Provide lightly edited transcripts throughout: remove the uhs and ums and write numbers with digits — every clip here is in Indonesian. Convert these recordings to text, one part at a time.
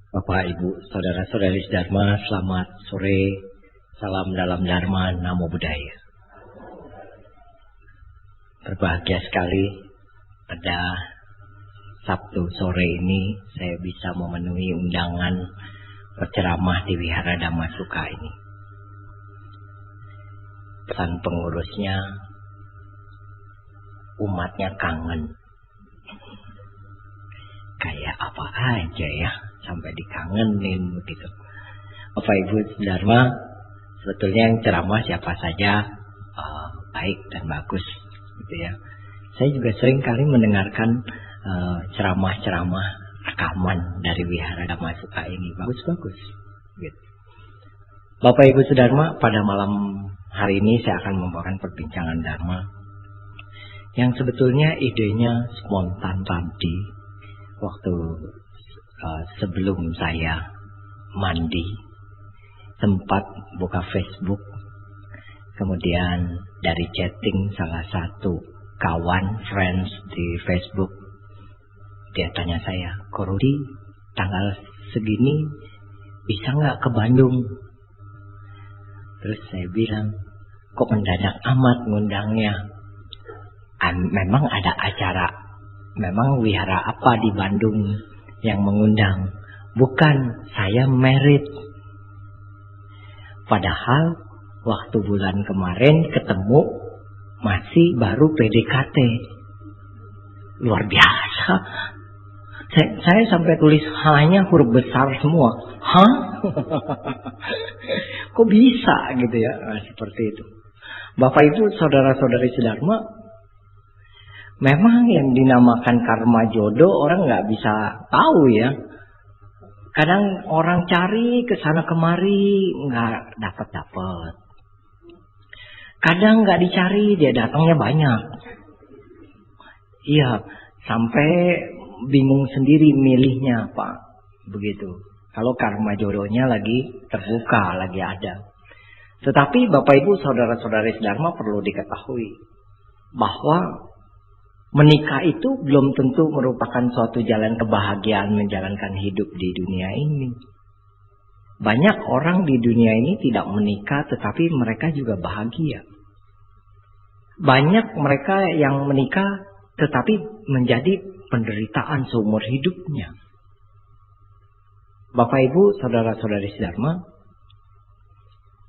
Bapak, Ibu, saudara-saudari Dharma, selamat sore. Salam dalam Dharma, Namo Buddhaya. Berbahagia sekali pada Sabtu sore ini saya bisa memenuhi undangan berceramah di Wihara Dhammasuka ini. Pesan pengurusnya, umatnya kangen. Kayak apa aja ya, sampai dikangenin begitu. Bapak Ibu Dharma, sebetulnya yang ceramah siapa saja baik dan bagus gitu ya. Saya juga sering kali mendengarkan ceramah-ceramah rekaman dari Wihara Dhammasuka ini, bagus-bagus gitu. Bapak Ibu Dharma, pada malam hari ini saya akan membawakan perbincangan Dharma yang sebetulnya idenya spontan tadi waktu sebelum saya mandi, sempat buka Facebook, kemudian dari chatting salah satu kawan friends di Facebook, dia tanya saya, "Ko Rudi, tanggal segini bisa nggak ke Bandung?" Terus saya bilang, "Kok mendadak amat ngundangnya? Memang ada acara, memang wihara apa di Bandung yang mengundang? Bukan, saya merit. Padahal waktu bulan kemarin ketemu masih baru PDKT. Luar biasa." Saya sampai tulis hanya huruf besar semua. Hah? Kok bisa gitu ya? Nah, seperti itu. Bapak Ibu, saudara-saudari Dharma, memang yang dinamakan karma jodoh orang nggak bisa tahu ya. Kadang orang cari ke sana kemari nggak dapat. Kadang nggak dicari dia datangnya banyak. Iya, sampai bingung sendiri milihnya Pak. Begitu. Kalau karma jodohnya lagi terbuka, lagi ada. Tetapi Bapak Ibu saudara-saudari Dharma perlu diketahui bahwa menikah itu belum tentu merupakan suatu jalan kebahagiaan menjalankan hidup di dunia ini. Banyak orang di dunia ini tidak menikah tetapi mereka juga bahagia. Banyak mereka yang menikah tetapi menjadi penderitaan seumur hidupnya. Bapak Ibu saudara-saudari Dharma,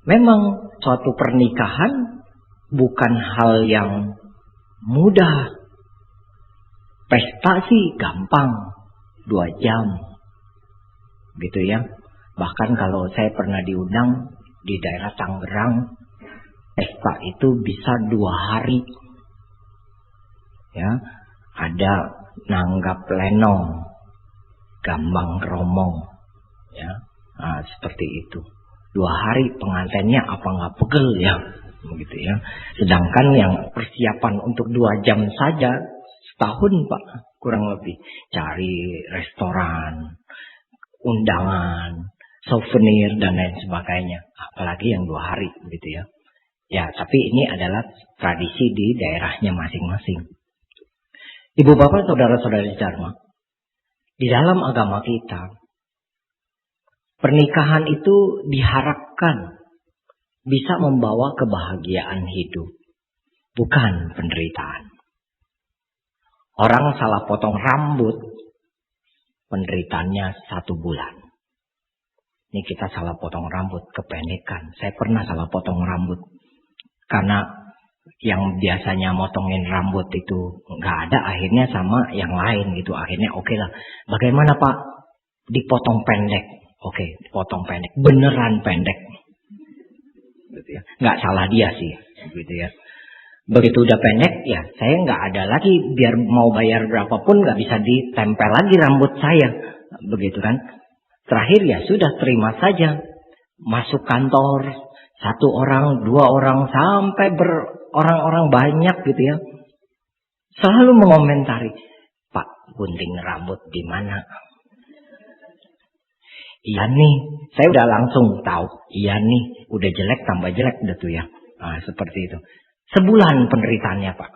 memang suatu pernikahan bukan hal yang mudah. Pesta sih gampang, 2 jam gitu ya. Bahkan kalau saya pernah diundang di daerah Tangerang, pesta itu bisa 2 hari ya. Ada nanggap lenong, gambang kromong ya. Nah, seperti itu. 2 hari pengantinnya apa nggak pegel ya, begitu ya. Sedangkan yang persiapan untuk 2 jam saja setahun Pak, kurang lebih. Cari restoran, undangan, souvenir dan lain sebagainya. Apalagi yang 2 hari begitu ya. Ya, tapi ini adalah tradisi di daerahnya masing-masing. Ibu bapak saudara-saudari Dharma, di dalam agama kita, pernikahan itu diharapkan bisa membawa kebahagiaan hidup, bukan penderitaan. Orang salah potong rambut, penderitaannya 1 bulan. Ini kita salah potong rambut, kependekan. Saya pernah salah potong rambut. Karena yang biasanya motongin rambut itu nggak ada, akhirnya sama yang lain gitu. Akhirnya oke lah. Bagaimana Pak? Dipotong pendek. Oke, dipotong pendek. Beneran pendek. Gitu ya. Nggak salah dia sih. Gitu ya. Begitu udah pendek, ya saya nggak ada lagi. Biar mau bayar berapapun nggak bisa ditempel lagi rambut saya. Begitu kan. Terakhir ya sudah, terima saja. Masuk kantor, 1 orang, 2 orang, sampai orang-orang banyak gitu ya. Selalu mengomentari, "Pak, gunting rambut di mana?" Iya nih, saya udah langsung tahu. Iya nih, udah jelek tambah jelek udah tuh ya. Nah, seperti itu. Sebulan penderitaannya Pak.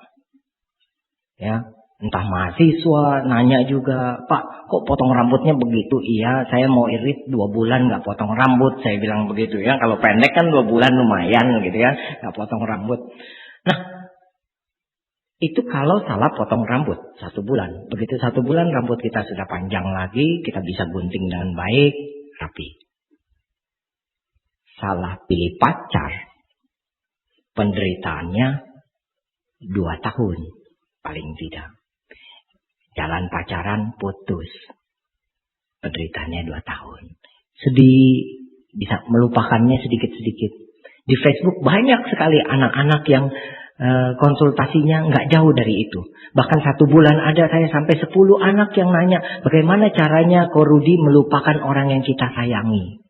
Ya, Entah mahasiswa nanya juga, Pak, kok potong rambutnya begitu? Iya, saya mau irit 2 bulan nggak potong rambut. Saya bilang begitu ya. Kalau pendek kan 2 bulan lumayan gitu ya, nggak potong rambut. Nah, itu kalau salah potong rambut 1 bulan. Begitu 1 bulan rambut kita sudah panjang lagi, kita bisa gunting dengan baik, rapi. Salah pilih pacar, penderitaannya 2 tahun paling tidak. Jalan pacaran putus, penderitaannya 2 tahun. Sedih, bisa melupakannya sedikit-sedikit. Di Facebook banyak sekali anak-anak yang konsultasinya nggak jauh dari itu. Bahkan 1 bulan ada saya sampai 10 anak yang nanya, bagaimana caranya Ko Rudi melupakan orang yang kita sayangi.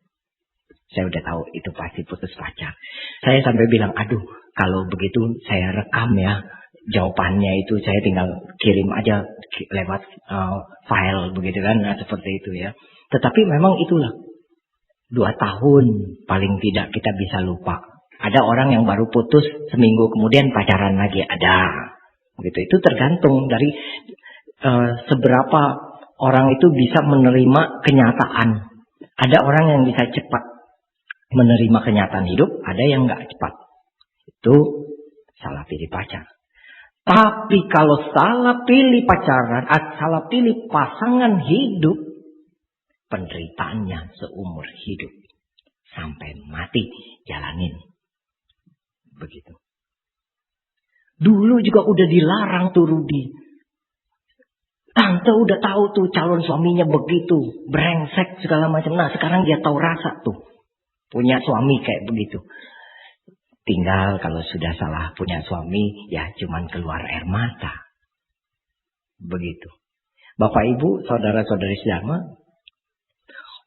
Saya udah tahu itu pasti putus pacar. Saya sampai bilang, aduh, kalau begitu saya rekam ya. Jawabannya itu saya tinggal kirim aja lewat file begitu kan, nah, seperti itu ya. Tetapi memang itulah 2 tahun paling tidak kita bisa lupa. Ada orang yang baru putus seminggu kemudian pacaran lagi, ada. Begitu, itu tergantung dari seberapa orang itu bisa menerima kenyataan. Ada orang yang bisa cepat menerima kenyataan hidup, ada yang nggak cepat. Itu salah pilih pacar. Tapi kalau salah pilih pacaran, salah pilih pasangan hidup, penderitaannya seumur hidup. Sampai mati jalanin. Begitu. Dulu juga udah dilarang tuh Rudi. Tante udah tahu tuh calon suaminya begitu. Brengsek segala macam. Nah sekarang dia tahu rasa tuh. Punya suami kayak begitu. Tinggal kalau sudah salah punya suami, ya cuman keluar air mata. Begitu. Bapak Ibu, saudara-saudari sedama,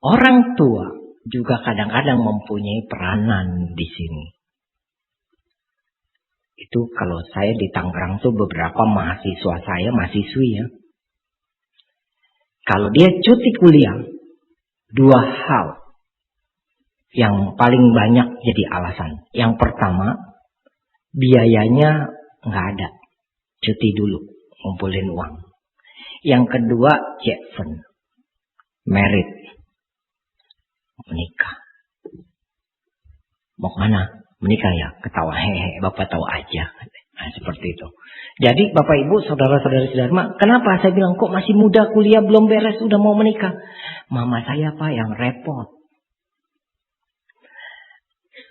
orang tua juga kadang-kadang mempunyai peranan di sini. Itu kalau saya di Tangerang tuh beberapa mahasiswa saya, mahasiswi ya. Kalau dia cuti kuliah, 2 hal yang paling banyak jadi alasan. Yang pertama, biayanya nggak ada. Cuti dulu, ngumpulin uang. Yang kedua, Jeffen. Merit. Menikah. Mau kemana? Menikah ya? Ketawa, hehe, Bapak tahu aja. Nah, seperti itu. Jadi Bapak Ibu, saudara-saudari sedharma, kenapa saya bilang kok masih muda, kuliah belum beres, udah mau menikah? Mama saya Pak yang repot.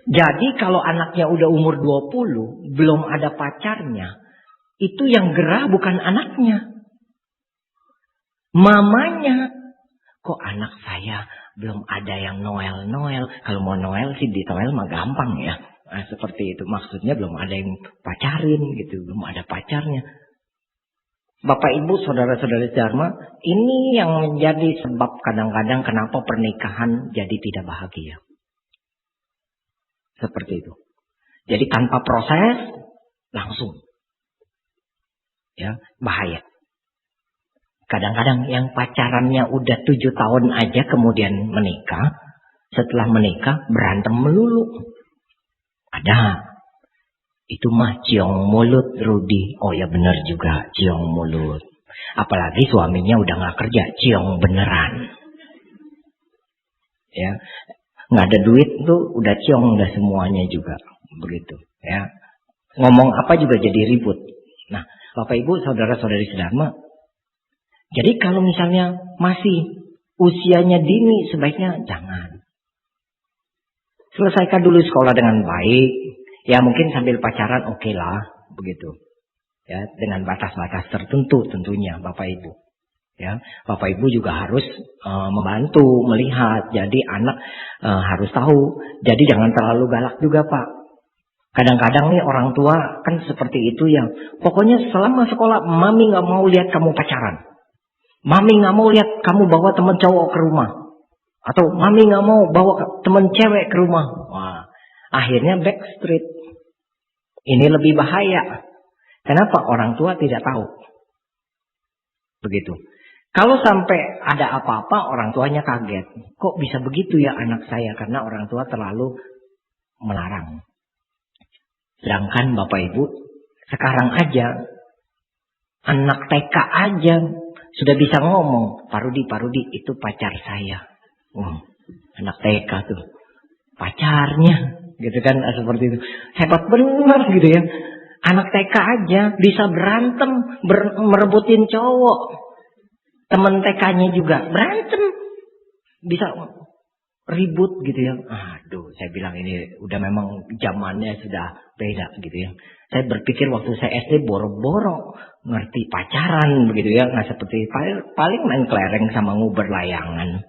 Jadi kalau anaknya udah umur 20, belum ada pacarnya, itu yang gerah bukan anaknya. Mamanya, kok anak saya belum ada yang Noel. Kalau mau Noel sih di Noel mah gampang ya. Nah, seperti itu. Maksudnya belum ada yang pacarin gitu, belum ada pacarnya. Bapak Ibu, saudara-saudari Dharma, ini yang menjadi sebab kadang-kadang kenapa pernikahan jadi tidak bahagia. Seperti itu. Jadi tanpa proses langsung. Ya, bahaya. Kadang-kadang yang pacarannya udah 7 tahun aja kemudian menikah. Setelah menikah berantem melulu. Ada. Itu mah ciong mulut Rudi. Oh ya benar juga ciong mulut. Apalagi suaminya udah gak kerja. Ciong beneran. Ya. Nggak ada duit tuh udah ciong udah semuanya juga begitu ya, ngomong apa juga jadi ribut. Nah Bapak Ibu saudara-saudari sedharma, jadi kalau misalnya masih usianya dini sebaiknya jangan. Selesaikan dulu sekolah dengan baik ya, mungkin sambil pacaran oke lah begitu ya, dengan batas-batas tertentu tentunya Bapak Ibu. Ya, Bapak Ibu juga harus membantu melihat. Jadi anak harus tahu. Jadi jangan terlalu galak juga Pak. Kadang-kadang nih orang tua kan seperti itu ya. Pokoknya selama sekolah mami nggak mau lihat kamu pacaran. Mami nggak mau lihat kamu bawa teman cowok ke rumah. Atau mami nggak mau bawa teman cewek ke rumah. Wah, akhirnya backstreet. Ini lebih bahaya. Kenapa? Orang tua tidak tahu. Begitu. Kalau sampai ada apa-apa orang tuanya kaget. Kok bisa begitu ya anak saya? Karena orang tua terlalu melarang. Sedangkan Bapak Ibu, sekarang aja Anak TK aja sudah bisa ngomong, Pak Rudi itu pacar saya. Anak TK tuh pacarnya, gitu kan, seperti itu. Hebat benar gitu ya. Anak TK aja bisa berantem, merebutin cowok. Temen TK-nya juga berantem, bisa ribut gitu ya. Aduh, saya bilang ini udah memang zamannya sudah beda gitu ya. Saya berpikir waktu saya SD boro-boro ngerti pacaran begitu ya. Nah seperti paling main kelereng sama nguber layangan.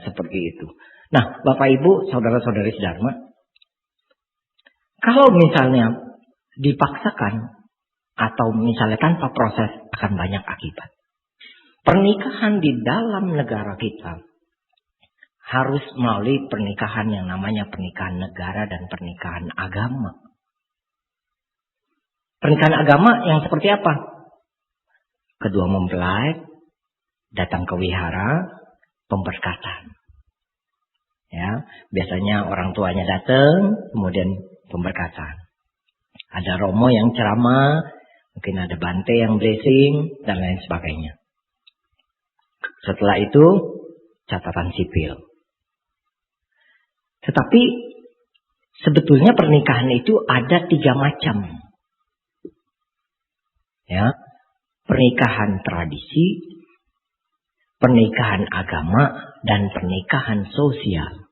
Seperti itu. Nah Bapak Ibu, saudara-saudari sedharma, kalau misalnya dipaksakan atau misalnya tanpa proses akan banyak akibat. Pernikahan di dalam negara kita harus melalui pernikahan yang namanya pernikahan negara dan pernikahan agama. Pernikahan agama yang seperti apa? Kedua mempelai datang ke wihara, pemberkatan. Ya, biasanya orang tuanya datang, kemudian pemberkatan. Ada romo yang ceramah, mungkin ada bante yang blessing dan lain sebagainya. Setelah itu catatan sipil. Tetapi sebetulnya pernikahan itu ada 3 macam. Ya, pernikahan tradisi, pernikahan agama, dan pernikahan sosial.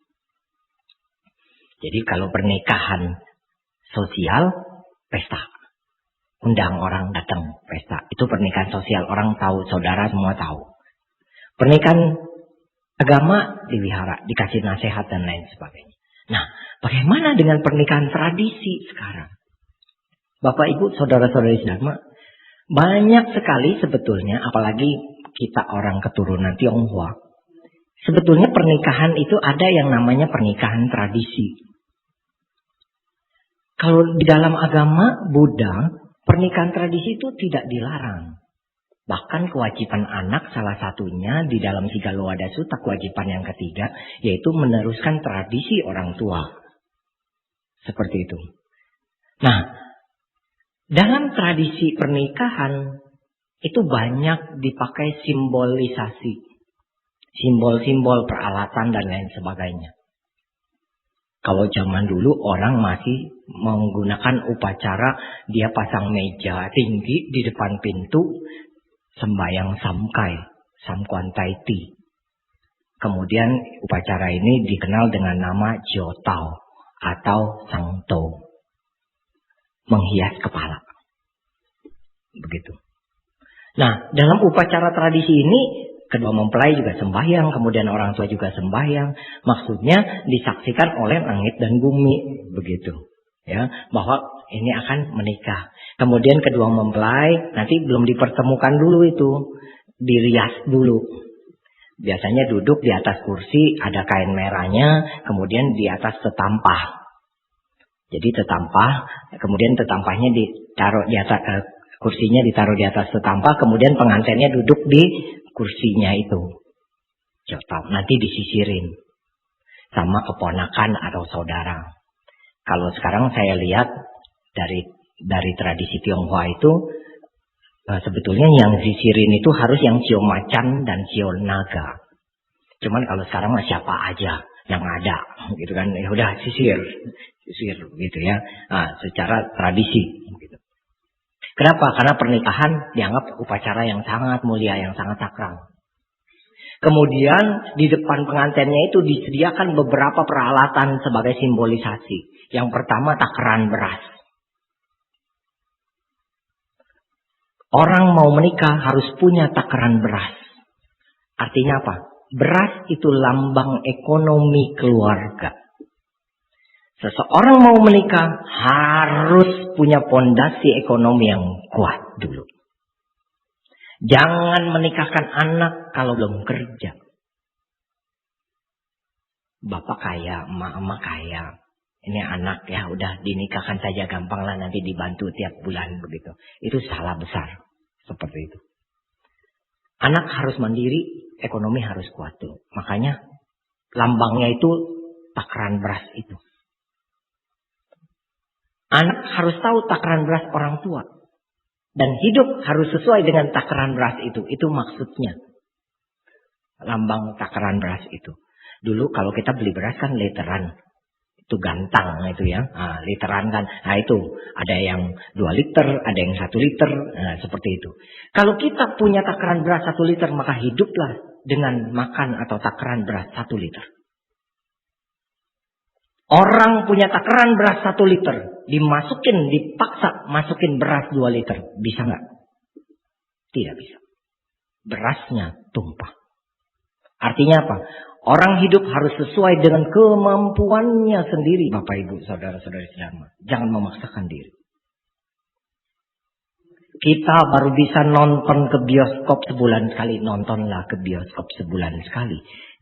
Jadi kalau pernikahan sosial, pesta. Undang orang datang pesta. Itu pernikahan sosial, orang tahu, saudara semua tahu. Pernikahan agama di wihara, dikasih nasihat dan lain sebagainya. Nah, bagaimana dengan pernikahan tradisi sekarang? Bapak Ibu, saudara-saudari sedharma, banyak sekali sebetulnya, apalagi kita orang keturunan Tionghoa, sebetulnya pernikahan itu ada yang namanya pernikahan tradisi. Kalau di dalam agama Buddha, pernikahan tradisi itu tidak dilarang. Bahkan kewajiban anak salah satunya di dalam Sigaloada Sutta, kewajiban yang ketiga, yaitu meneruskan tradisi orang tua. Seperti itu. Nah, dalam tradisi pernikahan itu banyak dipakai simbolisasi. Simbol-simbol peralatan dan lain sebagainya. Kalau zaman dulu orang masih menggunakan upacara, dia pasang meja tinggi di depan pintu, sembahyang samkai, samkuan taiti. Kemudian upacara ini dikenal dengan nama Jiotao atau Sangto. Menghias kepala. Begitu. Nah, dalam upacara tradisi ini, kedua mempelai juga sembahyang, kemudian orang tua juga sembahyang. Maksudnya disaksikan oleh langit dan bumi. Begitu. Ya, bahwa ini akan menikah. Kemudian kedua mempelai nanti belum dipertemukan dulu itu. Dirias dulu. Biasanya duduk di atas kursi, ada kain merahnya, kemudian di atas tetampah. Jadi tetampah, kemudian tetampahnya ditaruh di atas, kursinya ditaruh di atas tetampah, kemudian pengantinnya duduk di kursinya itu. Nanti disisirin sama keponakan atau saudara. Kalau sekarang saya lihat dari tradisi Tionghoa itu, sebetulnya yang sisirin itu harus yang sio macan dan sio naga. Cuman kalau sekarang mah siapa aja yang ada, gitu kan? Ya udah sisir gitu ya. Nah, secara tradisi. Gitu. Kenapa? Karena pernikahan dianggap upacara yang sangat mulia, yang sangat sakral. Kemudian di depan pengantinnya itu disediakan beberapa peralatan sebagai simbolisasi. Yang pertama takaran beras. Orang mau menikah harus punya takaran beras. Artinya apa? Beras itu lambang ekonomi keluarga. Seseorang mau menikah harus punya pondasi ekonomi yang kuat dulu. Jangan menikahkan anak kalau belum kerja. Bapak kaya, emak kaya. Ini anak ya udah dinikahkan saja gampang lah, nanti dibantu tiap bulan begitu. Itu salah besar. Seperti itu. Anak harus mandiri, ekonomi harus kuat tuh. Makanya lambangnya itu takaran beras itu. Anak harus tahu takaran beras orang tua. Dan hidup harus sesuai dengan takaran beras itu. Itu maksudnya. Lambang takaran beras itu. Dulu kalau kita beli beras kan literan. Itu gantang itu ya. Nah, literan kan. Nah itu. Ada yang 2 liter, ada yang 1 liter. Nah, seperti itu. Kalau kita punya takaran beras 1 liter, maka hiduplah dengan makan atau takaran beras 1 liter. Orang punya takaran beras 1 liter. Dipaksa masukin beras 2 liter. Bisa nggak? Tidak bisa. Berasnya tumpah. Artinya apa? Orang hidup harus sesuai dengan kemampuannya sendiri. Bapak, Ibu, saudara-saudari sedama. Jangan memaksakan diri. Kita baru bisa nonton ke bioskop sebulan sekali. Nontonlah ke bioskop sebulan sekali.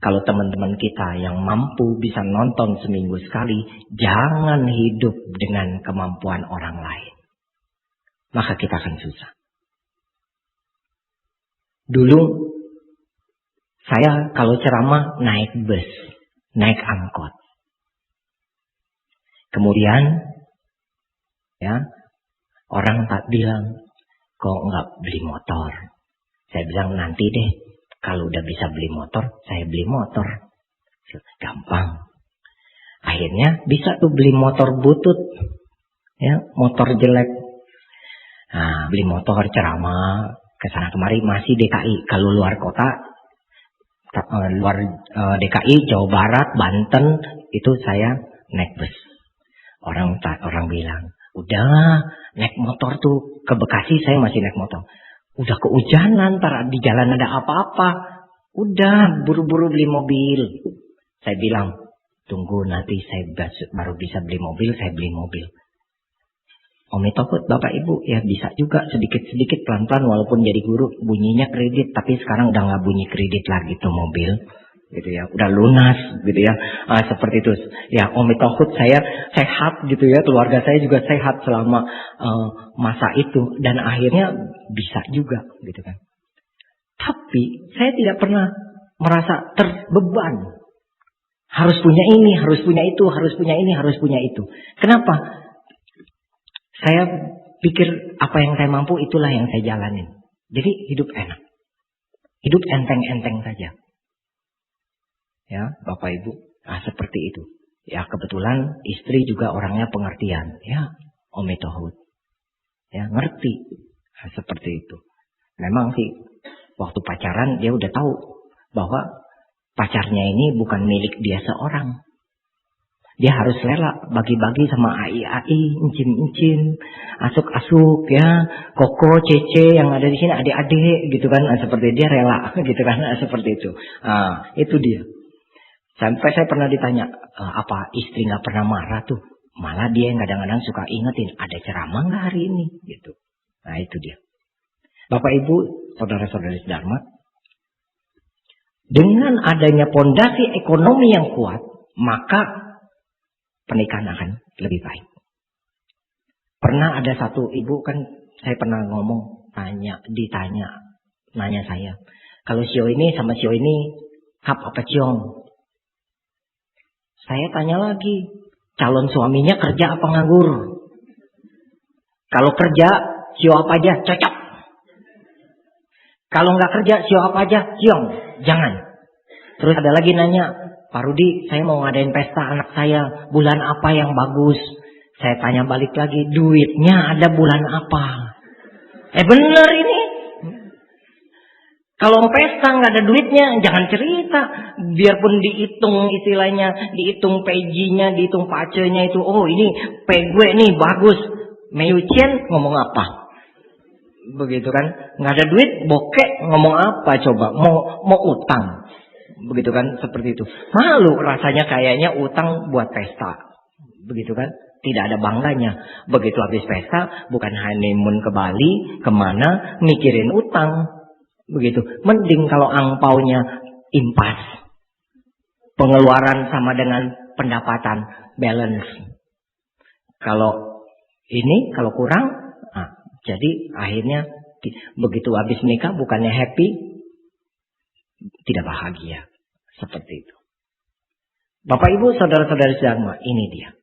Kalau teman-teman kita yang mampu bisa nonton seminggu sekali, jangan hidup dengan kemampuan orang lain. Maka kita akan susah. Dulu, saya kalau ceramah naik bus, naik angkot. Kemudian, ya, orang tak bilang, kok nggak beli motor? Saya bilang nanti deh, kalau udah bisa beli motor, saya beli motor. Gampang. Akhirnya bisa tuh beli motor butut, ya, motor jelek. Nah, beli motor ceramah kesana kemari masih DKI. Kalau luar kota, luar DKI, Jawa Barat, Banten, itu saya naik bus. Orang bilang, udah naik motor tuh ke Bekasi, saya masih naik motor. Udah kehujanan, ntar di jalan ada apa-apa. Udah buru-buru beli mobil. Saya bilang, tunggu nanti saya baru bisa beli mobil, saya beli mobil. Omi takut Bapak Ibu, ya bisa juga sedikit-sedikit pelan-pelan walaupun jadi guru bunyinya kredit, tapi sekarang udah nggak bunyi kredit lagi tuh mobil, gitu ya, udah lunas, gitu ya, seperti itu. Ya Omi takut saya sehat, gitu ya, keluarga saya juga sehat selama masa itu, dan akhirnya bisa juga, gitu kan. Tapi saya tidak pernah merasa terbeban. Harus punya ini, harus punya itu, harus punya ini, harus punya itu. Kenapa? Saya pikir apa yang saya mampu itulah yang saya jalanin. Jadi hidup enak. Hidup enteng-enteng saja. Ya, Bapak Ibu, seperti itu. Ya, kebetulan istri juga orangnya pengertian. Ya, Omi Tohut. Ya, ngerti. Seperti itu. Memang sih, waktu pacaran dia udah tahu bahwa pacarnya ini bukan milik dia seorang. Dia harus rela bagi-bagi sama ai-ai, incin-incin, asuk-asuk ya, koko, cece yang ada di sini, adik-adik gitu kan, seperti dia rela gitu kan, seperti itu. Itu dia. Sampai saya pernah ditanya, apa istri nggak pernah marah tuh? Malah dia yang kadang-kadang suka ingetin, ada ceramah nggak hari ini? Gitu. Nah itu dia. Bapak Ibu, saudara-saudari Dharma, dengan adanya pondasi ekonomi yang kuat, maka pernikahan akan lebih baik. Pernah ada satu ibu kan, saya pernah ngomong, nanya saya, kalau sio ini sama sio ini, kap apa ciong? Saya tanya lagi, calon suaminya kerja apa nganggur? Kalau kerja, sio apa aja cocok. Kalau nggak kerja, sio apa aja ciong, jangan. Terus ada lagi nanya, Pak Rudi, saya mau ngadain pesta anak saya, bulan apa yang bagus? Saya tanya balik lagi, duitnya ada bulan apa? Bener ini. Kalau pesta nggak ada duitnya, jangan cerita. Biarpun dihitung istilahnya, dihitung pejinya, dihitung pacenya itu, oh ini pe gue nih bagus. Meyucien ngomong apa? Begitu kan? Nggak ada duit, bokek ngomong apa coba? Mau utang. Begitu kan, seperti itu. Malu rasanya kayaknya utang buat pesta. Begitu kan, tidak ada bangganya. Begitu habis pesta, bukan honeymoon ke Bali, kemana, mikirin utang. Begitu, mending kalau angpaunya impas. Pengeluaran sama dengan pendapatan, balance. Kalau ini, kalau kurang, jadi akhirnya begitu habis nikah bukannya happy, tidak bahagia. Seperti itu. Bapak Ibu saudara-saudari Dharma, ini dia.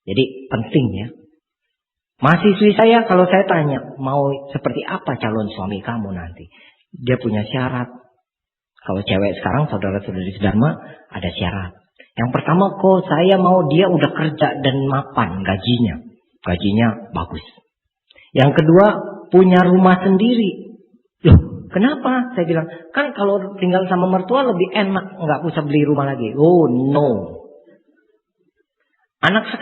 Jadi penting ya. Mahasiswi saya kalau saya tanya, mau seperti apa calon suami kamu nanti? Dia punya syarat. Kalau cewek sekarang, saudara-saudari Dharma, ada syarat. Yang pertama, kok saya mau dia udah kerja dan mapan gajinya. Gajinya bagus. Yang kedua, punya rumah sendiri. Loh, kenapa? Saya bilang, kan kalau tinggal sama mertua lebih enak, nggak usah beli rumah lagi. Oh no. Anak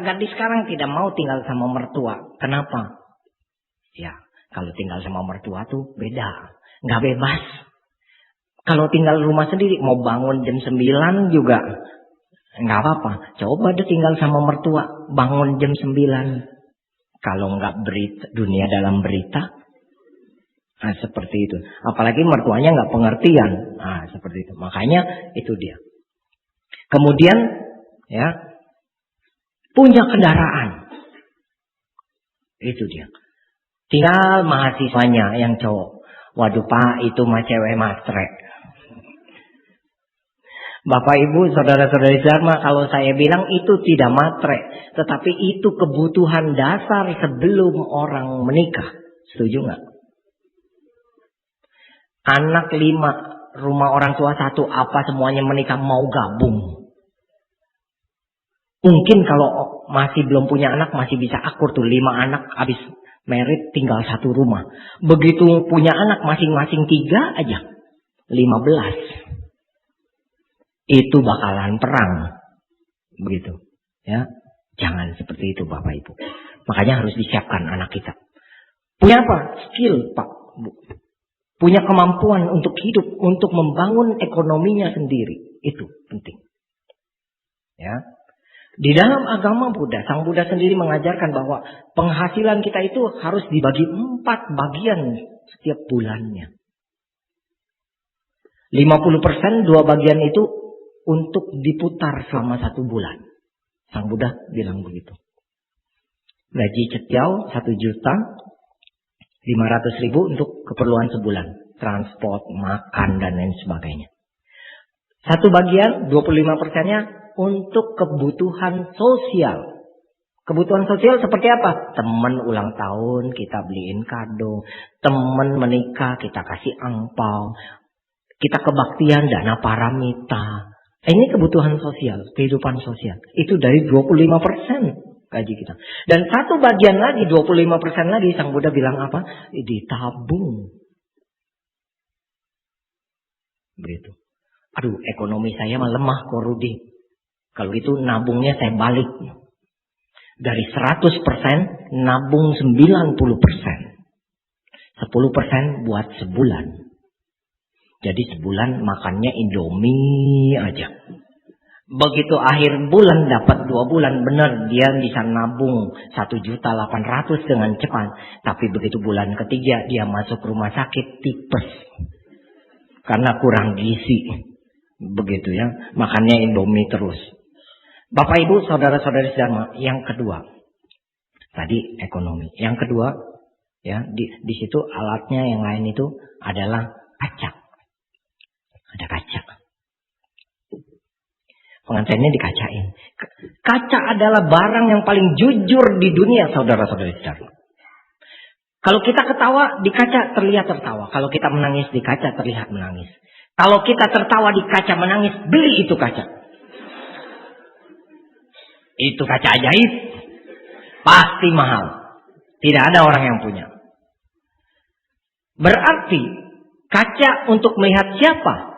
gadis sekarang tidak mau tinggal sama mertua. Kenapa? Ya, kalau tinggal sama mertua tuh beda. Nggak bebas. Kalau tinggal rumah sendiri, mau bangun jam 9 juga nggak apa-apa. Coba deh tinggal sama mertua, bangun jam 9. Kalau nggak dunia dalam berita, nah, seperti itu. Apalagi mertuanya nggak pengertian. Nah, seperti itu. Makanya itu dia. Kemudian, ya, punya kendaraan. Itu dia. Tinggal mahasiswanya yang cowok. Waduh Pak, itu mah cewek matre. Bapak Ibu, saudara-saudari Dharma, kalau saya bilang itu tidak matre. Tetapi itu kebutuhan dasar sebelum orang menikah. Setuju nggak? Anak 5, rumah orang tua 1, apa semuanya menikah mau gabung? Mungkin kalau masih belum punya anak masih bisa akur tuh 5 anak habis merit tinggal 1 rumah. Begitu punya anak masing-masing 3 aja 15. Itu bakalan perang. Begitu. Ya. Jangan seperti itu Bapak Ibu. Makanya harus disiapkan anak kita. Punya apa? Skill Pak Bu. Punya kemampuan untuk hidup, untuk membangun ekonominya sendiri. Itu penting. Ya. Di dalam agama Buddha, Sang Buddha sendiri mengajarkan bahwa penghasilan kita itu harus dibagi 4 bagian setiap bulannya. 50% 2 bagian itu untuk diputar selama 1 bulan. Sang Buddha bilang begitu. Gaji cetiau 1.500.000 untuk keperluan sebulan. Transport, makan, dan lain sebagainya. 1 bagian, 25%-nya untuk kebutuhan sosial. Kebutuhan sosial seperti apa? Teman ulang tahun, kita beliin kado. Teman menikah, kita kasih angpau. Kita kebaktian, dana paramita. Ini kebutuhan sosial, kehidupan sosial. Itu dari 25% gaji kita. Dan 1 bagian lagi, 25% lagi, Sang Buddha bilang apa? Ditabung. Begitu. Aduh, ekonomi saya mah lemah kok Rudi. Kalau itu nabungnya saya balik. Dari 100% nabung 90%. 10% buat sebulan. Jadi sebulan makannya Indomie aja. Begitu akhir bulan dapat 2 bulan, benar dia bisa nabung 1.800.000 dengan cepat. Tapi begitu bulan ketiga dia masuk rumah sakit tipes. Karena kurang gizi. Begitu ya, makannya Indomie terus. Bapak Ibu, saudara-saudari Dharma, yang kedua. Tadi ekonomi. Yang kedua, ya, di situ alatnya yang lain itu adalah kaca. Ada kaca. Pengantinnya dikacain. Kaca adalah barang yang paling jujur di dunia, saudara-saudari Dharma. Kalau kita ketawa, di kaca terlihat tertawa. Kalau kita menangis, di kaca terlihat menangis. Kalau kita tertawa di kaca menangis, beli itu kaca. Itu kaca ajaib. Pasti mahal. Tidak ada orang yang punya. Berarti kaca untuk melihat siapa?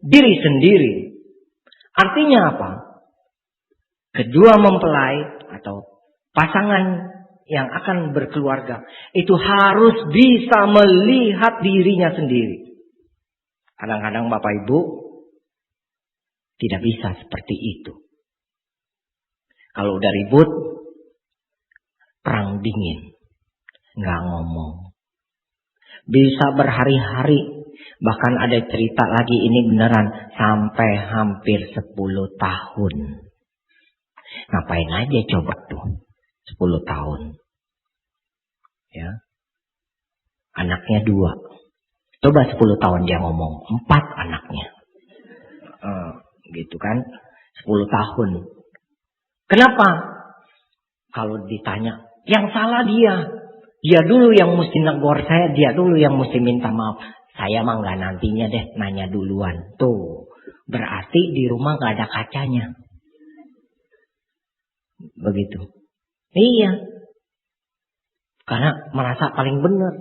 Diri sendiri. Artinya apa? Kedua mempelai atau pasangan yang akan berkeluarga itu harus bisa melihat dirinya sendiri. Kadang-kadang Bapak Ibu tidak bisa seperti itu. Kalau udah ribut, perang dingin, nggak ngomong. Bisa berhari-hari, bahkan ada cerita lagi ini beneran, sampai hampir 10 tahun. Ngapain aja coba tuh, 10 tahun. Ya, anaknya 2. Coba 10 tahun dia ngomong, 4 anaknya. Gitu kan, 10 tahun. Kenapa? Kalau ditanya, yang salah dia. Dia dulu yang mesti negor saya, dia dulu yang mesti minta maaf. Saya mah nggak nantinya deh, nanya duluan. Tuh, berarti di rumah nggak ada kacanya. Begitu. Iya. Karena merasa paling benar.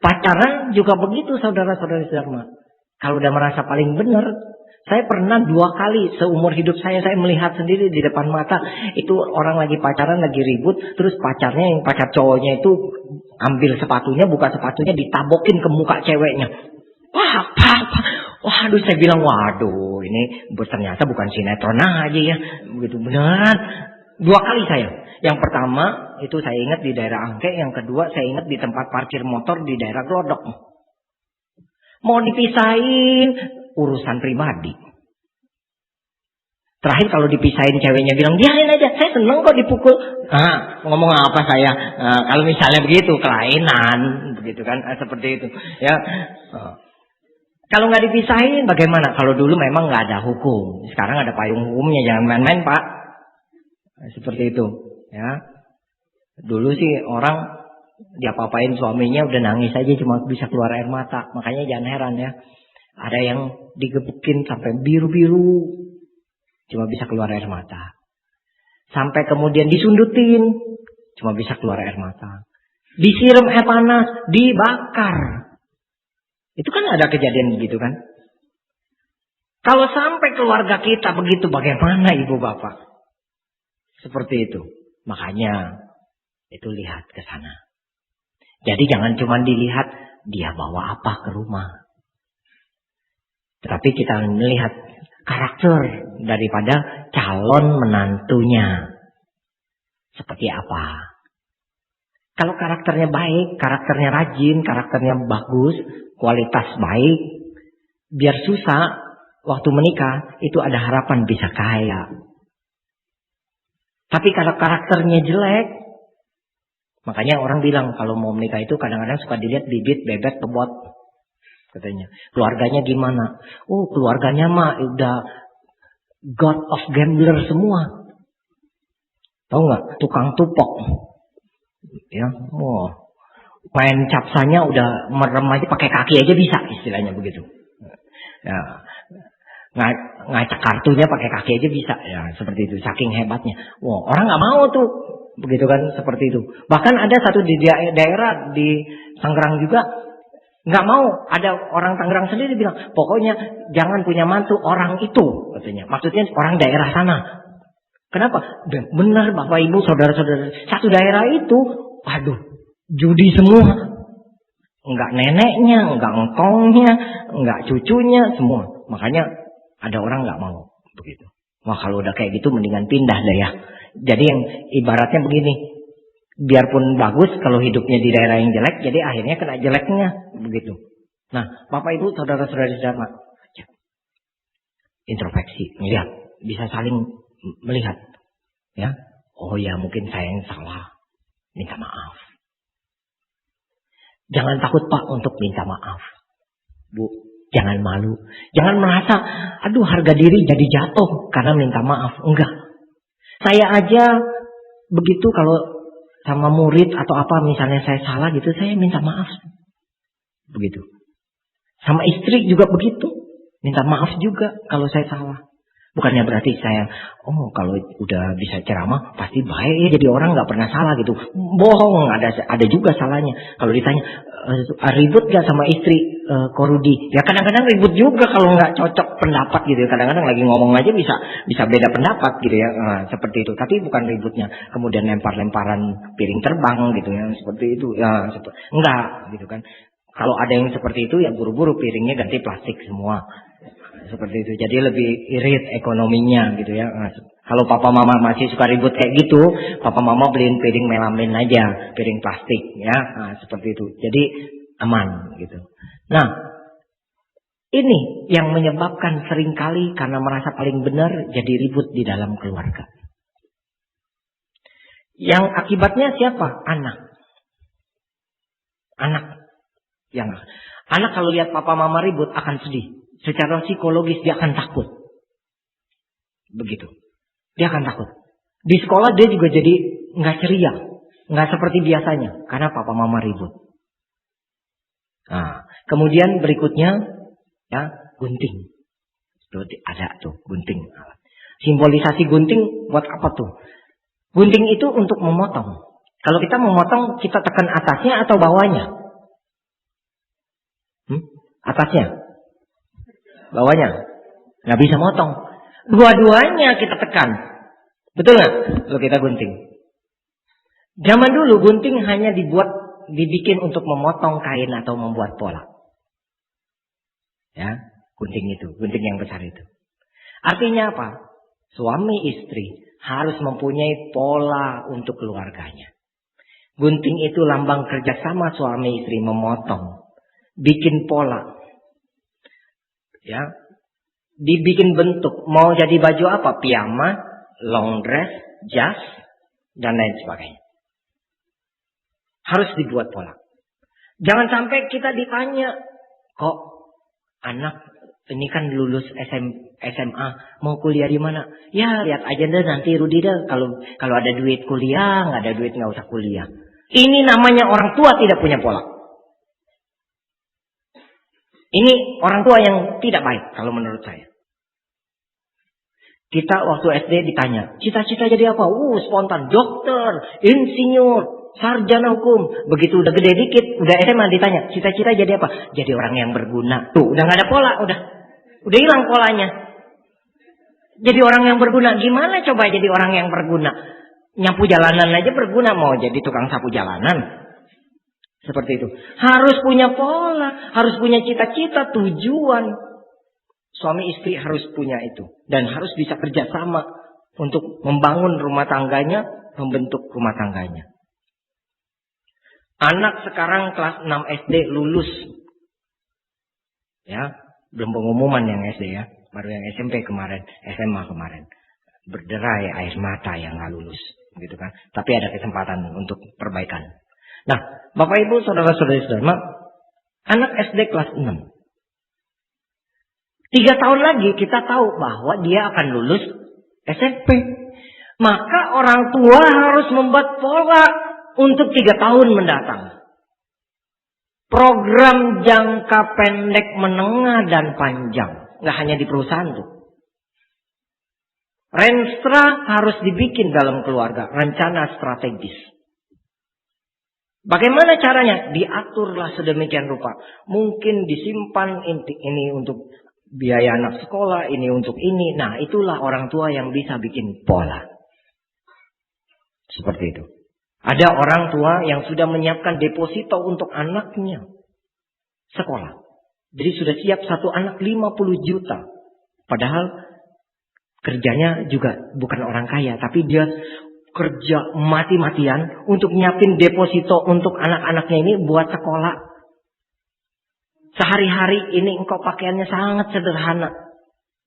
Pacaran juga begitu, saudara-saudari Dharma. Kalau udah merasa paling benar, saya pernah 2 kali seumur hidup saya melihat sendiri di depan mata. Itu orang lagi pacaran, lagi ribut. Terus pacarnya, yang pacar cowoknya itu ambil sepatunya, buka sepatunya, ditabokin ke muka ceweknya. Wah, apa? Waduh, saya bilang, waduh, ini ternyata bukan sinetron aja ya. Begitu beneran. 2 kali saya. Yang pertama, itu saya ingat di daerah Angke. Yang kedua, saya ingat di tempat parkir motor di daerah Glodok. Mau dipisahin, urusan pribadi. Terakhir kalau dipisahin ceweknya bilang, biarin aja, saya seneng kok dipukul. Ngomong apa saya? Kalau misalnya begitu, kelainan, begitu kan, seperti itu. Ya. Kalau nggak dipisahin, bagaimana? Kalau dulu memang nggak ada hukum, sekarang ada payung hukumnya, jangan main-main Pak. Seperti itu. Ya. Dulu sih orang diapa-apain suaminya udah nangis aja, cuma bisa keluar air mata. Makanya jangan heran ya. Ada yang digebukin sampai biru-biru, cuma bisa keluar air mata. Sampai kemudian disundutin, cuma bisa keluar air mata. Disiram air panas, dibakar. Itu kan ada kejadian begitu kan. Kalau sampai keluarga kita begitu, bagaimana ibu bapak? Seperti itu. Makanya itu lihat ke sana. Jadi jangan cuma dilihat dia bawa apa ke rumah. Tetapi kita melihat karakter daripada calon menantunya. Seperti apa. Kalau karakternya baik, karakternya rajin, karakternya bagus, kualitas baik, biar susah waktu menikah itu ada harapan bisa kaya. Tapi kalau karakternya jelek, makanya orang bilang kalau mau menikah itu kadang-kadang suka dilihat bibit, bebek, bebot. Katanya. Keluarganya gimana? Oh, keluarganya mah udah god of gambler semua. Tahu nggak? Tukang tupok. Ya, main capsanya udah merem aja pakai kaki aja bisa, istilahnya begitu. Ya, ngacak kartunya pakai kaki aja bisa, ya seperti itu, saking hebatnya. Orang nggak mau tuh, begitu kan, seperti itu. Bahkan ada satu di daerah di Tangerang juga nggak mau, ada orang Tangerang sendiri bilang, pokoknya jangan punya mantu orang itu, katanya. Maksudnya orang daerah sana. Kenapa? Benar Bapak Ibu, saudara-saudara, satu daerah itu, aduh, judi semua. Enggak neneknya, enggak engkongnya, enggak cucunya, semua. Makanya ada orang enggak mau begitu. Wah, kalau udah kayak gitu mendingan pindah deh ya. Jadi yang ibaratnya begini, biarpun bagus kalau hidupnya di daerah yang jelek, jadi akhirnya kena jeleknya begitu. Nah, Bapak Ibu, saudara-saudari Dharma, introspeksi, melihat, bisa saling melihat, ya. Oh ya, mungkin saya yang salah, minta maaf. Jangan takut Pak untuk minta maaf, Bu. Jangan malu, jangan merasa, aduh harga diri jadi jatuh karena minta maaf. Enggak. Saya aja begitu kalau sama murid atau apa, misalnya saya salah gitu, saya minta maaf. Begitu. Sama istri juga begitu, minta maaf juga kalau saya salah. Bukannya berarti saya, kalau udah bisa ceramah pasti baik ya, jadi orang nggak pernah salah gitu. Bohong, ada juga salahnya. Kalau ditanya ribut gak sama istri Korudi? Ya kadang-kadang ribut juga kalau nggak cocok pendapat gitu. Kadang-kadang lagi ngomong aja bisa beda pendapat gitu ya. Seperti itu. Tapi bukan ributnya kemudian lempar-lemparan piring terbang gitu ya. Seperti itu ya. Enggak gitu kan. Kalau ada yang seperti itu ya buru-buru piringnya ganti plastik semua. Seperti itu. Jadi lebih irit ekonominya gitu ya. Kalau papa mama masih suka ribut kayak gitu, papa mama beliin piring melamin aja, piring plastik ya. Seperti itu. Jadi aman gitu. Nah, ini yang menyebabkan seringkali karena merasa paling benar jadi ribut di dalam keluarga. Yang akibatnya siapa? Anak. Anak kalau lihat papa mama ribut akan sedih. Secara psikologis dia akan takut. Begitu. Dia akan takut. Di sekolah dia juga jadi nggak ceria, nggak seperti biasanya karena papa mama ribut. Nah, kemudian berikutnya ya gunting. Tuh ada tuh gunting. Simbolisasi gunting buat apa tuh? Gunting itu untuk memotong. Kalau kita memotong, kita tekan atasnya atau bawahnya? Atasnya? Bawahnya? Nggak bisa motong. Dua-duanya kita tekan. Betul nggak? Kalau kita gunting. Zaman dulu gunting hanya dibikin untuk memotong kain atau membuat pola. Ya, gunting yang besar itu. Artinya apa? Suami istri harus mempunyai pola untuk keluarganya. Gunting itu lambang kerjasama suami istri memotong, bikin pola, ya, dibikin bentuk. Mau jadi baju apa? Piyama, long dress, jas, dan lain sebagainya. Harus dibuat pola. Jangan sampai kita ditanya, kok anak ini kan lulus SMA mau kuliah di mana? Ya lihat aja deh nanti Rudi deh. Kalau ada duit kuliah, nggak ada duit nggak usah kuliah. Ini namanya orang tua tidak punya pola. Ini orang tua yang tidak baik kalau menurut saya. Kita waktu SD ditanya, cita-cita jadi apa? Spontan, dokter, insinyur, sarjana hukum. Begitu udah gede dikit, udah SMA ditanya, cita-cita jadi apa? Jadi orang yang berguna. Tuh, udah nggak ada pola, udah hilang polanya. Jadi orang yang berguna, gimana coba jadi orang yang berguna? Nyapu jalanan aja berguna, mau jadi tukang sapu jalanan. Seperti itu. Harus punya pola, harus punya cita-cita, tujuan. Suami istri harus punya itu. Dan harus bisa kerjasama untuk membangun rumah tangganya, membentuk rumah tangganya. Anak sekarang kelas 6 SD lulus. Ya, belum pengumuman yang SD ya. Baru yang SMP kemarin, SMA kemarin. Berderai air mata yang gak lulus. Gitu kan. Tapi ada kesempatan untuk perbaikan. Nah, Bapak Ibu, saudara-saudari sekalian, anak SD kelas 6. 3 tahun lagi kita tahu bahwa dia akan lulus SMP. Maka orang tua harus membuat pola untuk 3 tahun mendatang. Program jangka pendek, menengah, dan panjang. Nggak hanya di perusahaan tuh. Renstra harus dibikin dalam keluarga. Rencana strategis. Bagaimana caranya? Diaturlah sedemikian rupa. Mungkin disimpan ini untuk biaya anak sekolah, ini untuk ini. Nah, itulah orang tua yang bisa bikin pola. Seperti itu. Ada orang tua yang sudah menyiapkan deposito untuk anaknya sekolah. Jadi sudah siap satu anak 50 juta. Padahal kerjanya juga bukan orang kaya. Tapi dia kerja mati-matian untuk nyiapin deposito untuk anak-anaknya ini buat sekolah. Sehari-hari ini engkau pakaiannya sangat sederhana.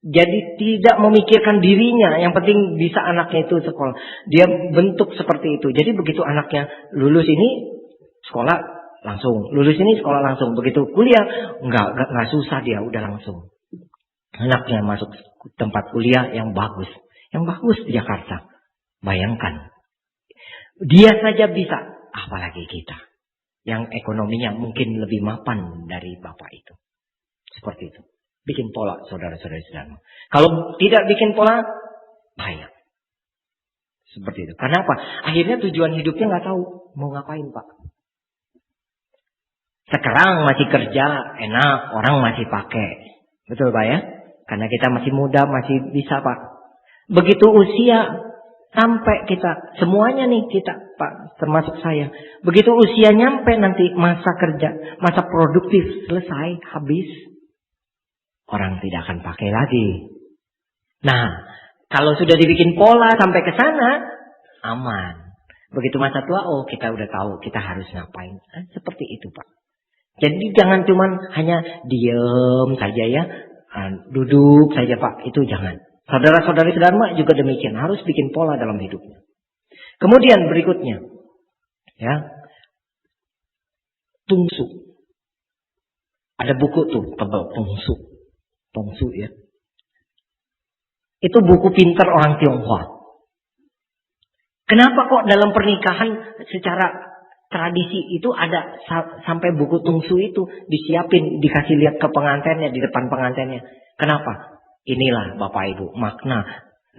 Jadi tidak memikirkan dirinya. Yang penting bisa anaknya itu sekolah. Dia bentuk seperti itu. Jadi begitu anaknya lulus ini sekolah langsung. Lulus ini sekolah langsung. Begitu kuliah enggak susah dia udah langsung. Anaknya masuk tempat kuliah yang bagus. Yang bagus di Jakarta. Bayangkan. Dia saja bisa. Apalagi kita. Yang ekonominya mungkin lebih mapan dari bapak itu. Seperti itu. Bikin pola, saudara-saudari sekalian. Kalau tidak bikin pola, bahaya. Seperti itu. Kenapa? Akhirnya tujuan hidupnya nggak tahu mau ngapain, Pak. Sekarang masih kerja, enak, orang masih pakai. Betul, Pak ya? Karena kita masih muda, masih bisa, Pak. Begitu usia, sampai kita, semuanya nih kita, Pak, termasuk saya. Begitu usia nyampe nanti masa kerja, masa produktif selesai, habis. Orang tidak akan pakai lagi. Nah, kalau sudah dibikin pola sampai ke sana, aman. Begitu masa tua, kita udah tahu kita harus ngapain. Seperti itu, Pak. Jadi jangan cuman hanya diem saja ya, duduk saja, Pak. Itu jangan. Saudara-saudari sedharma juga demikian, harus bikin pola dalam hidupnya. Kemudian berikutnya, ya, tungsu. Ada buku tuh tebal, tungsu. Tongsu ya. Itu buku pintar orang Tionghoa. Kenapa kok dalam pernikahan secara tradisi itu ada sampai buku tungsu itu disiapin, dikasih lihat ke pengantinnya, di depan pengantinnya. Kenapa? Inilah Bapak Ibu makna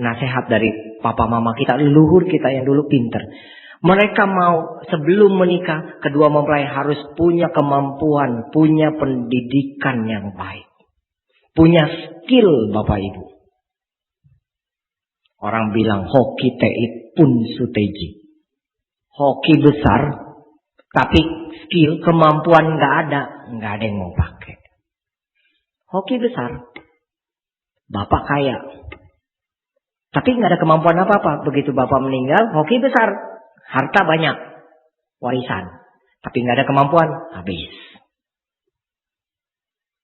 nasihat dari papa mama kita, leluhur kita yang dulu pinter. Mereka mau sebelum menikah, kedua mempelai harus punya kemampuan, punya pendidikan yang baik. Punya skill Bapak Ibu. Orang bilang hoki teit pun suteji. Hoki besar, tapi skill, kemampuan nggak ada yang mau pakai. Hoki besar. Bapak kaya. Tapi nggak ada kemampuan apa-apa. Begitu bapak meninggal, hoki besar. Harta banyak, warisan, tapi nggak ada kemampuan, habis.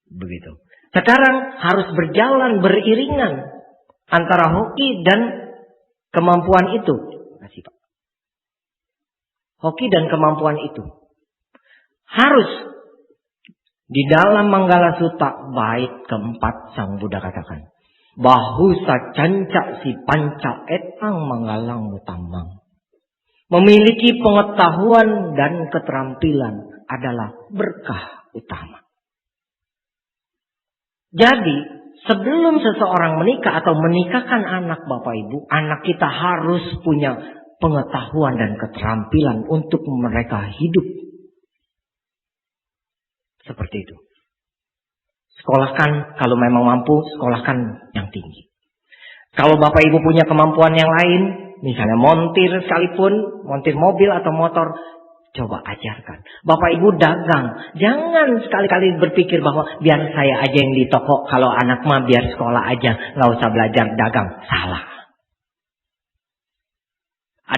Begitu. Sekarang harus berjalan beriringan antara hoki dan kemampuan itu. Kasih Pak. Hoki dan kemampuan itu harus di dalam Manggala Sutta bait keempat Sang Buddha katakan, bahusa canca si panca etang manggalang utamang. Memiliki pengetahuan dan keterampilan adalah berkah utama. Jadi, sebelum seseorang menikah atau menikahkan anak Bapak Ibu, anak kita harus punya pengetahuan dan keterampilan untuk mereka hidup. Seperti itu. Sekolahkan, kalau memang mampu, sekolahkan yang tinggi. Kalau Bapak Ibu punya kemampuan yang lain, misalnya montir sekalipun, montir mobil atau motor, coba ajarkan. Bapak Ibu dagang, jangan sekali-kali berpikir bahwa biar saya aja yang di toko, kalau anak mah biar sekolah aja, nggak usah belajar dagang. Salah.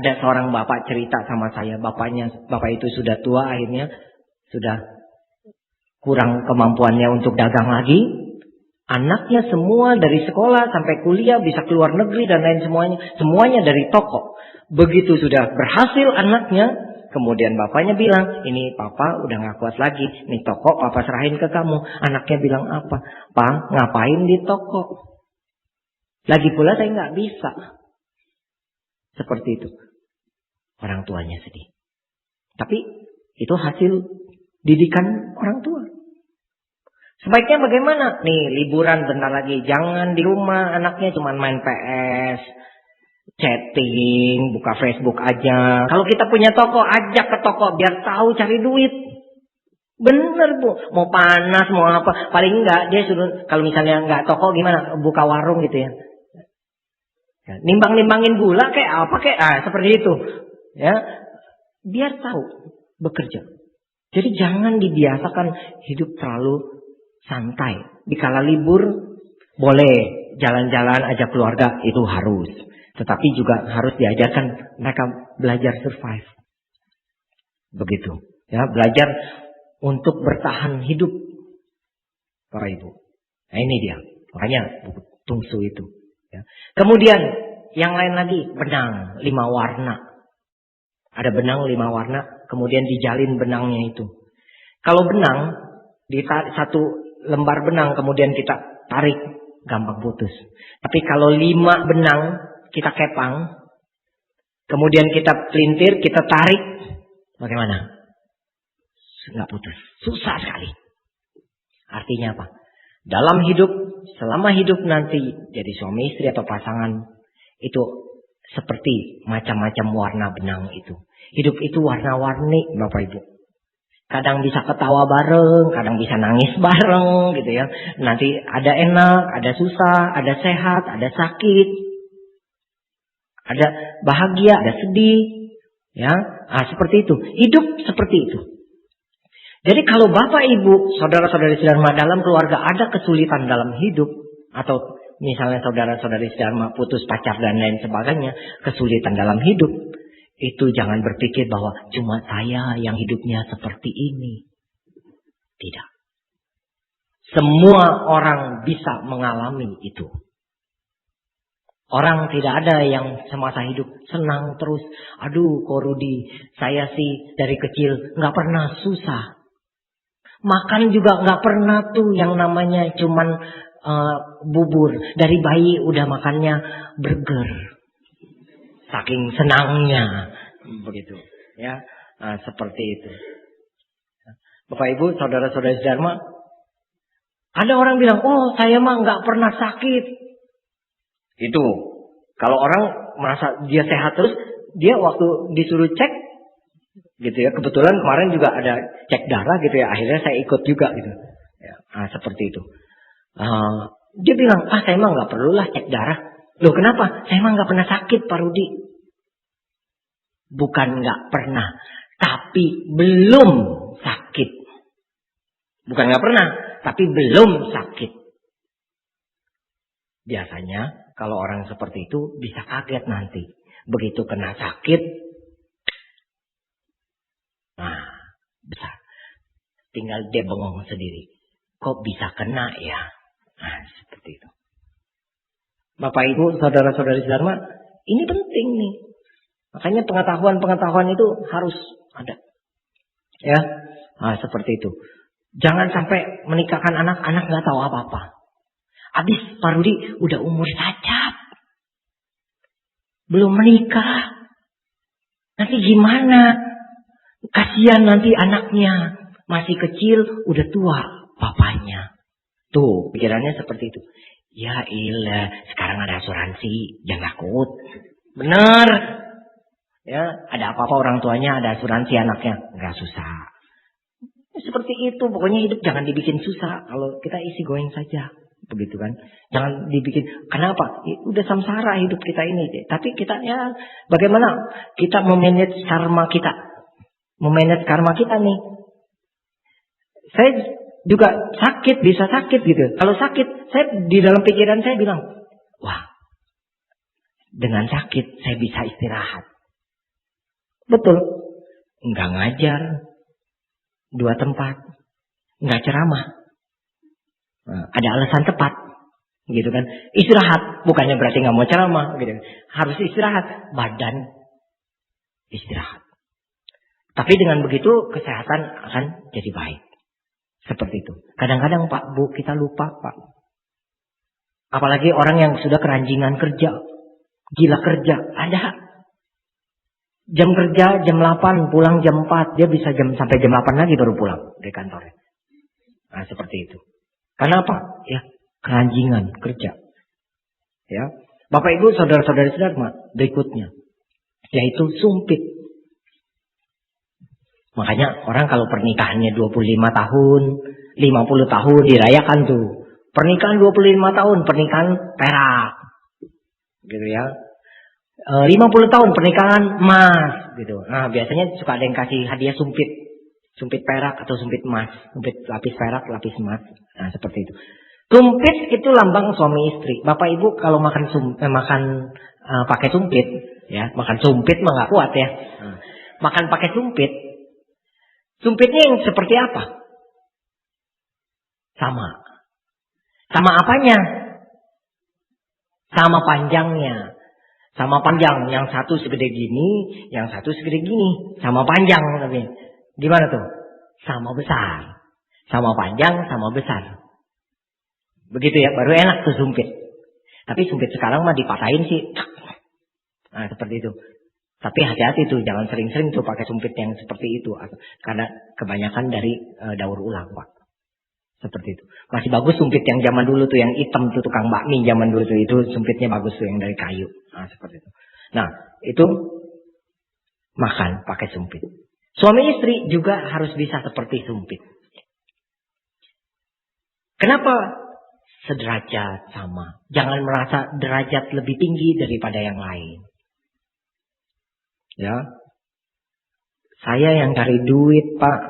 Ada seorang bapak cerita sama saya, bapak itu sudah tua, akhirnya sudah kurang kemampuannya untuk dagang lagi. Anaknya semua dari sekolah sampai kuliah bisa keluar negeri dan lain semuanya dari toko. Begitu sudah berhasil anaknya, kemudian bapaknya bilang, ini papa udah gak kuat lagi, nih toko papa serahin ke kamu. Anaknya bilang apa? Pak, ngapain di toko? Lagi pula saya gak bisa. Seperti itu. Orang tuanya sedih. Tapi itu hasil didikan orang tua. Sebaiknya bagaimana? Nih liburan bentar lagi. Jangan di rumah anaknya cuma main PS, chatting, buka Facebook aja. Kalau kita punya toko, ajak ke toko biar tahu cari duit. Bener Bu. Mau panas, mau apa. Paling enggak dia suruh, kalau misalnya enggak toko gimana? Buka warung gitu ya. Nimbang-nimbangin gula kayak apa kayak. Seperti itu. Ya, biar tahu bekerja. Jadi jangan dibiasakan hidup terlalu santai. Dikala libur boleh jalan-jalan ajak keluarga, itu harus. Tetapi juga harus diajarkan mereka belajar survive. Begitu. Ya, belajar untuk bertahan hidup. Para Ibu. Nah ini dia. Makanya buku tungsu itu. Ya. Kemudian yang lain lagi, benang 5 warna. Ada benang 5 warna, kemudian dijalin benangnya itu. Kalau benang satu lembar benang kemudian kita tarik, gampang putus. Tapi kalau 5 benang kita kepang, kemudian kita pelintir, kita tarik, bagaimana? Nggak putus. Susah sekali. Artinya apa? Dalam hidup, selama hidup nanti jadi suami istri atau pasangan, itu seperti macam-macam warna benang itu. Hidup itu warna-warni Bapak Ibu. Kadang bisa ketawa bareng, kadang bisa nangis bareng gitu ya. Nanti ada enak, ada susah, ada sehat, ada sakit. Ada bahagia, ada sedih. Ya, seperti itu. Hidup seperti itu. Jadi kalau Bapak Ibu, saudara-saudari sedharma dalam keluarga ada kesulitan dalam hidup, atau misalnya saudara-saudari sedharma putus pacar dan lain sebagainya, kesulitan dalam hidup, itu jangan berpikir bahwa cuma saya yang hidupnya seperti ini. Tidak. Semua orang bisa mengalami itu. Orang tidak ada yang semasa hidup senang terus. Aduh, Ko Rudi, saya sih dari kecil nggak pernah susah. Makan juga nggak pernah tuh yang namanya cuman bubur. Dari bayi udah makannya burger. saking senangnya. Begitu. Ya, seperti itu. Bapak Ibu, saudara-saudara Dharma, ada orang bilang, oh saya mah nggak pernah sakit. Itu. Kalau orang merasa dia sehat terus, dia waktu disuruh cek, gitu ya. Kebetulan kemarin juga ada cek darah gitu ya. Akhirnya saya ikut juga gitu. Ya, seperti itu. Dia bilang, saya mah nggak perlulah cek darah. Loh kenapa? Saya mah nggak pernah sakit, Pak Rudi. Bukan nggak pernah, tapi belum sakit. Bukan nggak pernah, tapi belum sakit. Biasanya kalau orang seperti itu bisa kaget nanti. Begitu kena sakit, besar. Tinggal dia bengong sendiri. Kok bisa kena ya? Seperti itu. Bapak Ibu, saudara-saudari Dharma, ini penting nih. Makanya pengetahuan-pengetahuan itu harus ada. Ya, seperti itu. Jangan sampai menikahkan anak nggak tahu apa-apa. Habis Pak Rudi udah umur cacat, belum menikah. Nanti gimana? Kasihan nanti anaknya masih kecil, udah tua papanya. Tuh pikirannya seperti itu. Ya ilah, sekarang ada asuransi, jangan takut. Bener. Ya, ada apa-apa orang tuanya ada asuransi anaknya, nggak susah. Seperti itu, pokoknya hidup jangan dibikin susah. Kalau kita isi going saja, begitu kan? Jangan dibikin. Kenapa? Udah samsara hidup kita ini. Tapi kita ya, bagaimana kita memanage karma kita? Memanage karma kita nih. Saya juga sakit, bisa sakit gitu. Kalau sakit, saya di dalam pikiran saya bilang, wah, dengan sakit saya bisa istirahat. Betul. Enggak ngajar. 2 tempat. Enggak ceramah. Ada alasan tepat. Gitu kan. Istirahat. Bukannya berarti enggak mau ceramah. Gitu. Harus istirahat. Badan istirahat. Tapi dengan begitu kesehatan akan jadi baik. Seperti itu. Kadang-kadang Pak, Bu, kita lupa Pak. Apalagi orang yang sudah keranjingan kerja. Gila kerja. Ada. Jam kerja jam 8, pulang jam 4. Dia bisa sampai jam 8 lagi baru pulang dari kantornya. Seperti itu. Kenapa? Ya, keranjingan kerja. Ya. Bapak Ibu, saudara-saudari Dharma, berikutnya yaitu sumpit. Makanya orang kalau pernikahannya 25 tahun, 50 tahun dirayakan tuh. Pernikahan 25 tahun, pernikahan perak. Gitu ya. 50 tahun pernikahan emas gitu. Nah, biasanya suka ada yang kasih hadiah sumpit. Sumpit perak atau sumpit emas. Sumpit lapis perak, lapis emas. Nah, seperti itu. Sumpit itu lambang suami istri. Bapak Ibu kalau makan pakai sumpit, ya, makan sumpit mah enggak kuat ya. Makan pakai sumpit. Sumpitnya yang seperti apa? Sama. Sama apanya? Sama panjangnya. Sama panjang, yang satu segede gini, yang satu segede gini, sama panjang tapi. Gimana tuh? Sama besar. Sama panjang, sama besar. Begitu ya, baru enak tuh sumpit. Tapi sumpit sekarang mah dipatahin sih. Nah, seperti itu. Tapi hati-hati tuh, jangan sering-sering tuh pakai sumpit yang seperti itu. Karena kebanyakan dari daur ulang, Pak. Seperti itu. Masih bagus sumpit yang zaman dulu tuh, yang hitam tuh, tukang bakmi zaman dulu tuh, itu sumpitnya bagus tuh yang dari kayu. Nah, seperti itu. Nah, itu makan pakai sumpit. Suami istri juga harus bisa seperti sumpit. Kenapa? Sederajat sama. Jangan merasa derajat lebih tinggi daripada yang lain. Ya. Saya yang cari duit, Pak.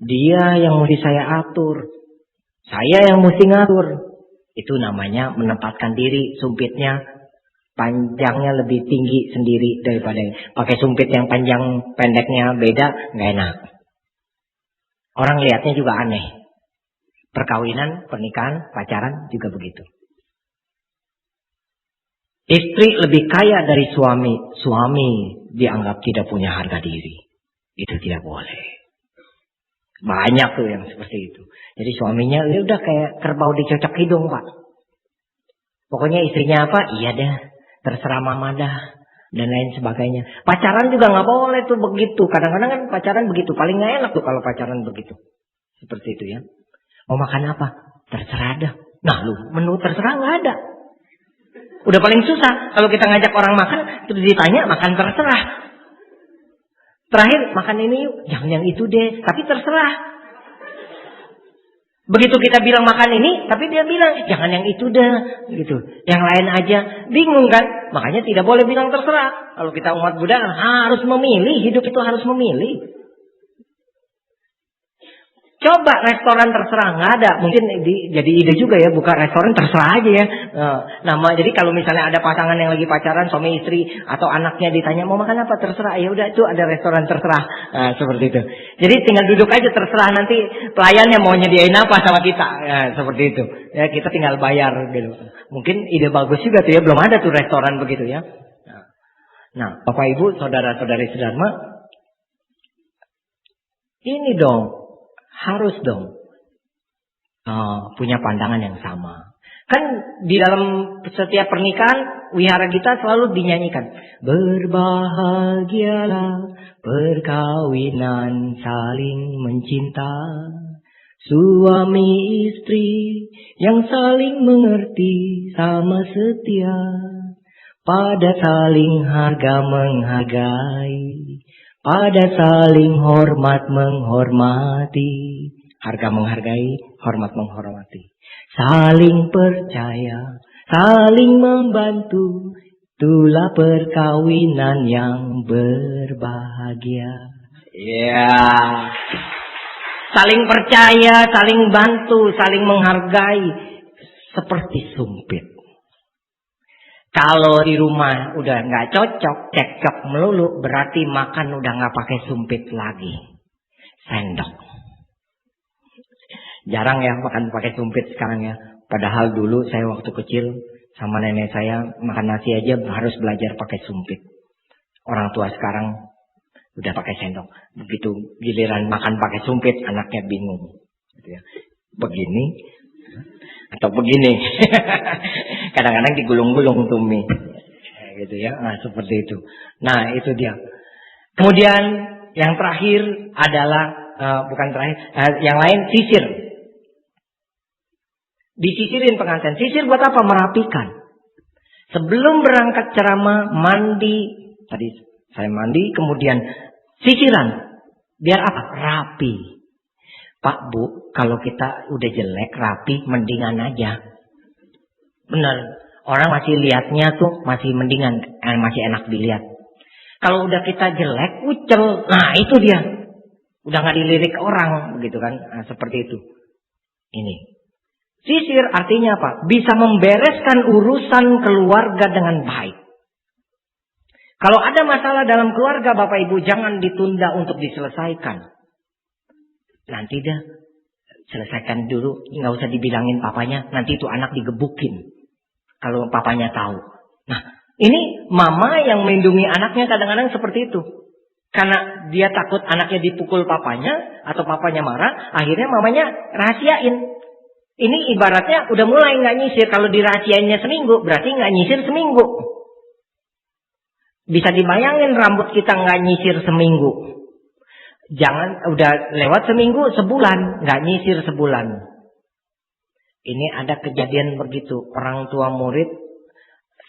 Dia yang mesti saya atur. Saya yang mesti ngatur. Itu namanya menempatkan diri. Sumpitnya panjangnya lebih tinggi sendiri daripada pakai sumpit yang panjang pendeknya beda, nggak enak. Orang lihatnya juga aneh. Perkawinan, pernikahan, pacaran juga begitu. Istri lebih kaya dari suami. Suami dianggap tidak punya harga diri. Itu tidak boleh. Banyak tuh yang seperti itu. Jadi suaminya udah kayak kerbau dicocok hidung, Pak. Pokoknya istrinya apa? Iya deh. Terserah mama dah. dan lain sebagainya. Pacaran juga nggak boleh tuh begitu. Kadang-kadang kan pacaran begitu. Paling nggak enak tuh kalau pacaran begitu. Seperti itu ya. Mau makan apa? Terserah dah. Nah lu, menu terserah nggak ada. Udah paling susah. Kalau kita ngajak orang makan, terus ditanya makan terserah. Terakhir, makan ini yuk. Jangan yang itu deh. Tapi terserah. Begitu kita bilang makan ini, tapi dia bilang, jangan yang itu deh. Gitu. Yang lain aja. Bingung kan? Makanya tidak boleh bilang terserah. Kalau kita umat Buddha harus memilih. Hidup itu harus memilih. Coba restoran terserah, nggak ada. Mungkin jadi ide juga ya, buka restoran terserah aja ya. Jadi kalau misalnya ada pasangan yang lagi pacaran, suami istri atau anaknya ditanya mau makan apa, terserah. Ya udah itu ada restoran terserah. Seperti itu. Jadi tinggal duduk aja terserah, nanti pelayannya mau nyediain apa sama kita. Seperti itu. Ya kita tinggal bayar gitu. Mungkin ide bagus juga tuh ya, belum ada tuh restoran begitu ya. Nah, Bapak Ibu, saudara-saudari sedharma, ini dong. Harus dong punya pandangan yang sama. Kan di dalam setiap pernikahan wihara kita selalu dinyanyikan, berbahagialah perkawinan saling mencinta, suami istri yang saling mengerti sama setia, pada saling harga menghargai, pada saling hormat menghormati. Harga menghargai, hormat menghormati. Saling percaya, saling membantu. Itulah perkawinan yang berbahagia. Ya. Saling percaya, saling bantu, saling menghargai. Seperti sumpit. Kalau di rumah udah nggak cocok, cekcok melulu, berarti makan udah nggak pakai sumpit lagi, sendok. Jarang ya makan pakai sumpit sekarang ya. Padahal dulu saya waktu kecil sama nenek saya makan nasi aja harus belajar pakai sumpit. Orang tua sekarang udah pakai sendok. Begitu giliran makan pakai sumpit, anaknya bingung. Gitu ya. Begini atau begini. Kadang-kadang digulung-gulung tuh mie. Gitu ya. Nah, seperti itu. Nah, itu dia. Kemudian yang terakhir adalah bukan terakhir, yang lain sisir. Disisirin pengantin. Sisir buat apa? Merapikan. Sebelum berangkat ceramah, mandi. Tadi saya mandi, kemudian sisiran. Biar apa? Rapi. Pak, Bu, kalau kita udah jelek, rapi, mendingan aja. Benar. Orang masih lihatnya tuh masih mendingan, masih enak dilihat. Kalau udah kita jelek, ucel. Nah, itu dia. Udah nggak dilirik orang, begitu kan? Nah, seperti itu. Ini. Sisir artinya apa? Bisa membereskan urusan keluarga dengan baik. Kalau ada masalah dalam keluarga, Bapak Ibu, jangan ditunda untuk diselesaikan. Nanti dah, selesaikan dulu. Nggak usah dibilangin papanya. Nanti itu anak digebukin. Kalau papanya tahu. Nah, ini mama yang melindungi anaknya kadang-kadang seperti itu. Karena dia takut anaknya dipukul papanya. Atau papanya marah. Akhirnya mamanya rahasiain. Ini ibaratnya udah mulai nggak nyisir. Kalau dirahasiainnya seminggu, berarti nggak nyisir seminggu. Bisa dibayangin rambut kita nggak nyisir seminggu. Jangan udah lewat seminggu, sebulan nggak nyisir sebulan. Ini ada kejadian begitu. Orang tua murid,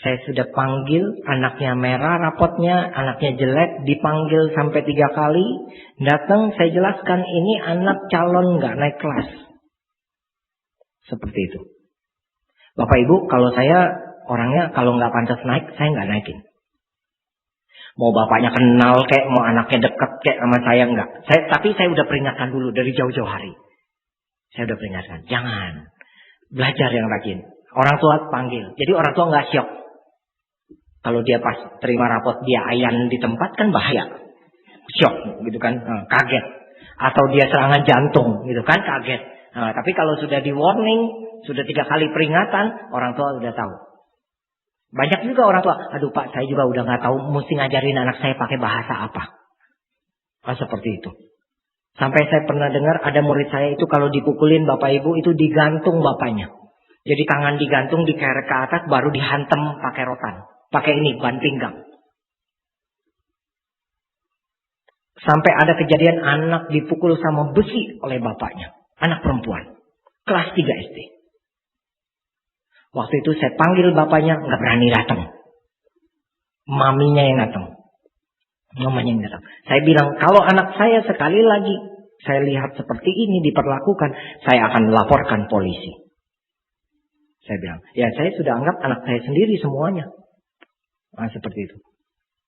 saya sudah panggil, anaknya merah rapotnya, anaknya jelek, dipanggil sampai 3 kali. Datang, saya jelaskan ini anak calon nggak naik kelas. Seperti itu. Bapak Ibu, kalau saya orangnya kalau nggak pantas naik, saya nggak naikin. Mau bapaknya kenal kayak, mau anaknya deket kayak sama saya enggak. Tapi saya udah peringatkan dulu dari jauh-jauh hari. Saya udah peringatkan, jangan. Belajar yang rajin. Orang tua panggil. Jadi orang tua nggak syok. Kalau dia pas terima rapot dia ayan di tempat kan bahaya. Syok gitu kan, kaget. Atau dia serangan jantung gitu kan, kaget. Tapi kalau sudah di warning, sudah 3 kali peringatan, orang tua udah tahu. Banyak juga orang tua, aduh Pak, saya juga udah nggak tahu mesti ngajarin anak saya pakai bahasa apa. Seperti itu. Sampai saya pernah dengar ada murid saya itu kalau dipukulin Bapak Ibu itu digantung bapaknya. Jadi tangan digantung, dikerek ke atas, baru dihantam pakai rotan. Pakai ini, ban pinggang. Sampai ada kejadian anak dipukul sama besi oleh bapaknya. Anak perempuan. Kelas 3 SD. Waktu itu saya panggil bapaknya, nggak berani datang. Maminya yang datang. Mamanya yang datang. Saya bilang, kalau anak saya sekali lagi saya lihat seperti ini diperlakukan, saya akan laporkan polisi. Saya bilang, ya saya sudah anggap anak saya sendiri semuanya. Nah, seperti itu.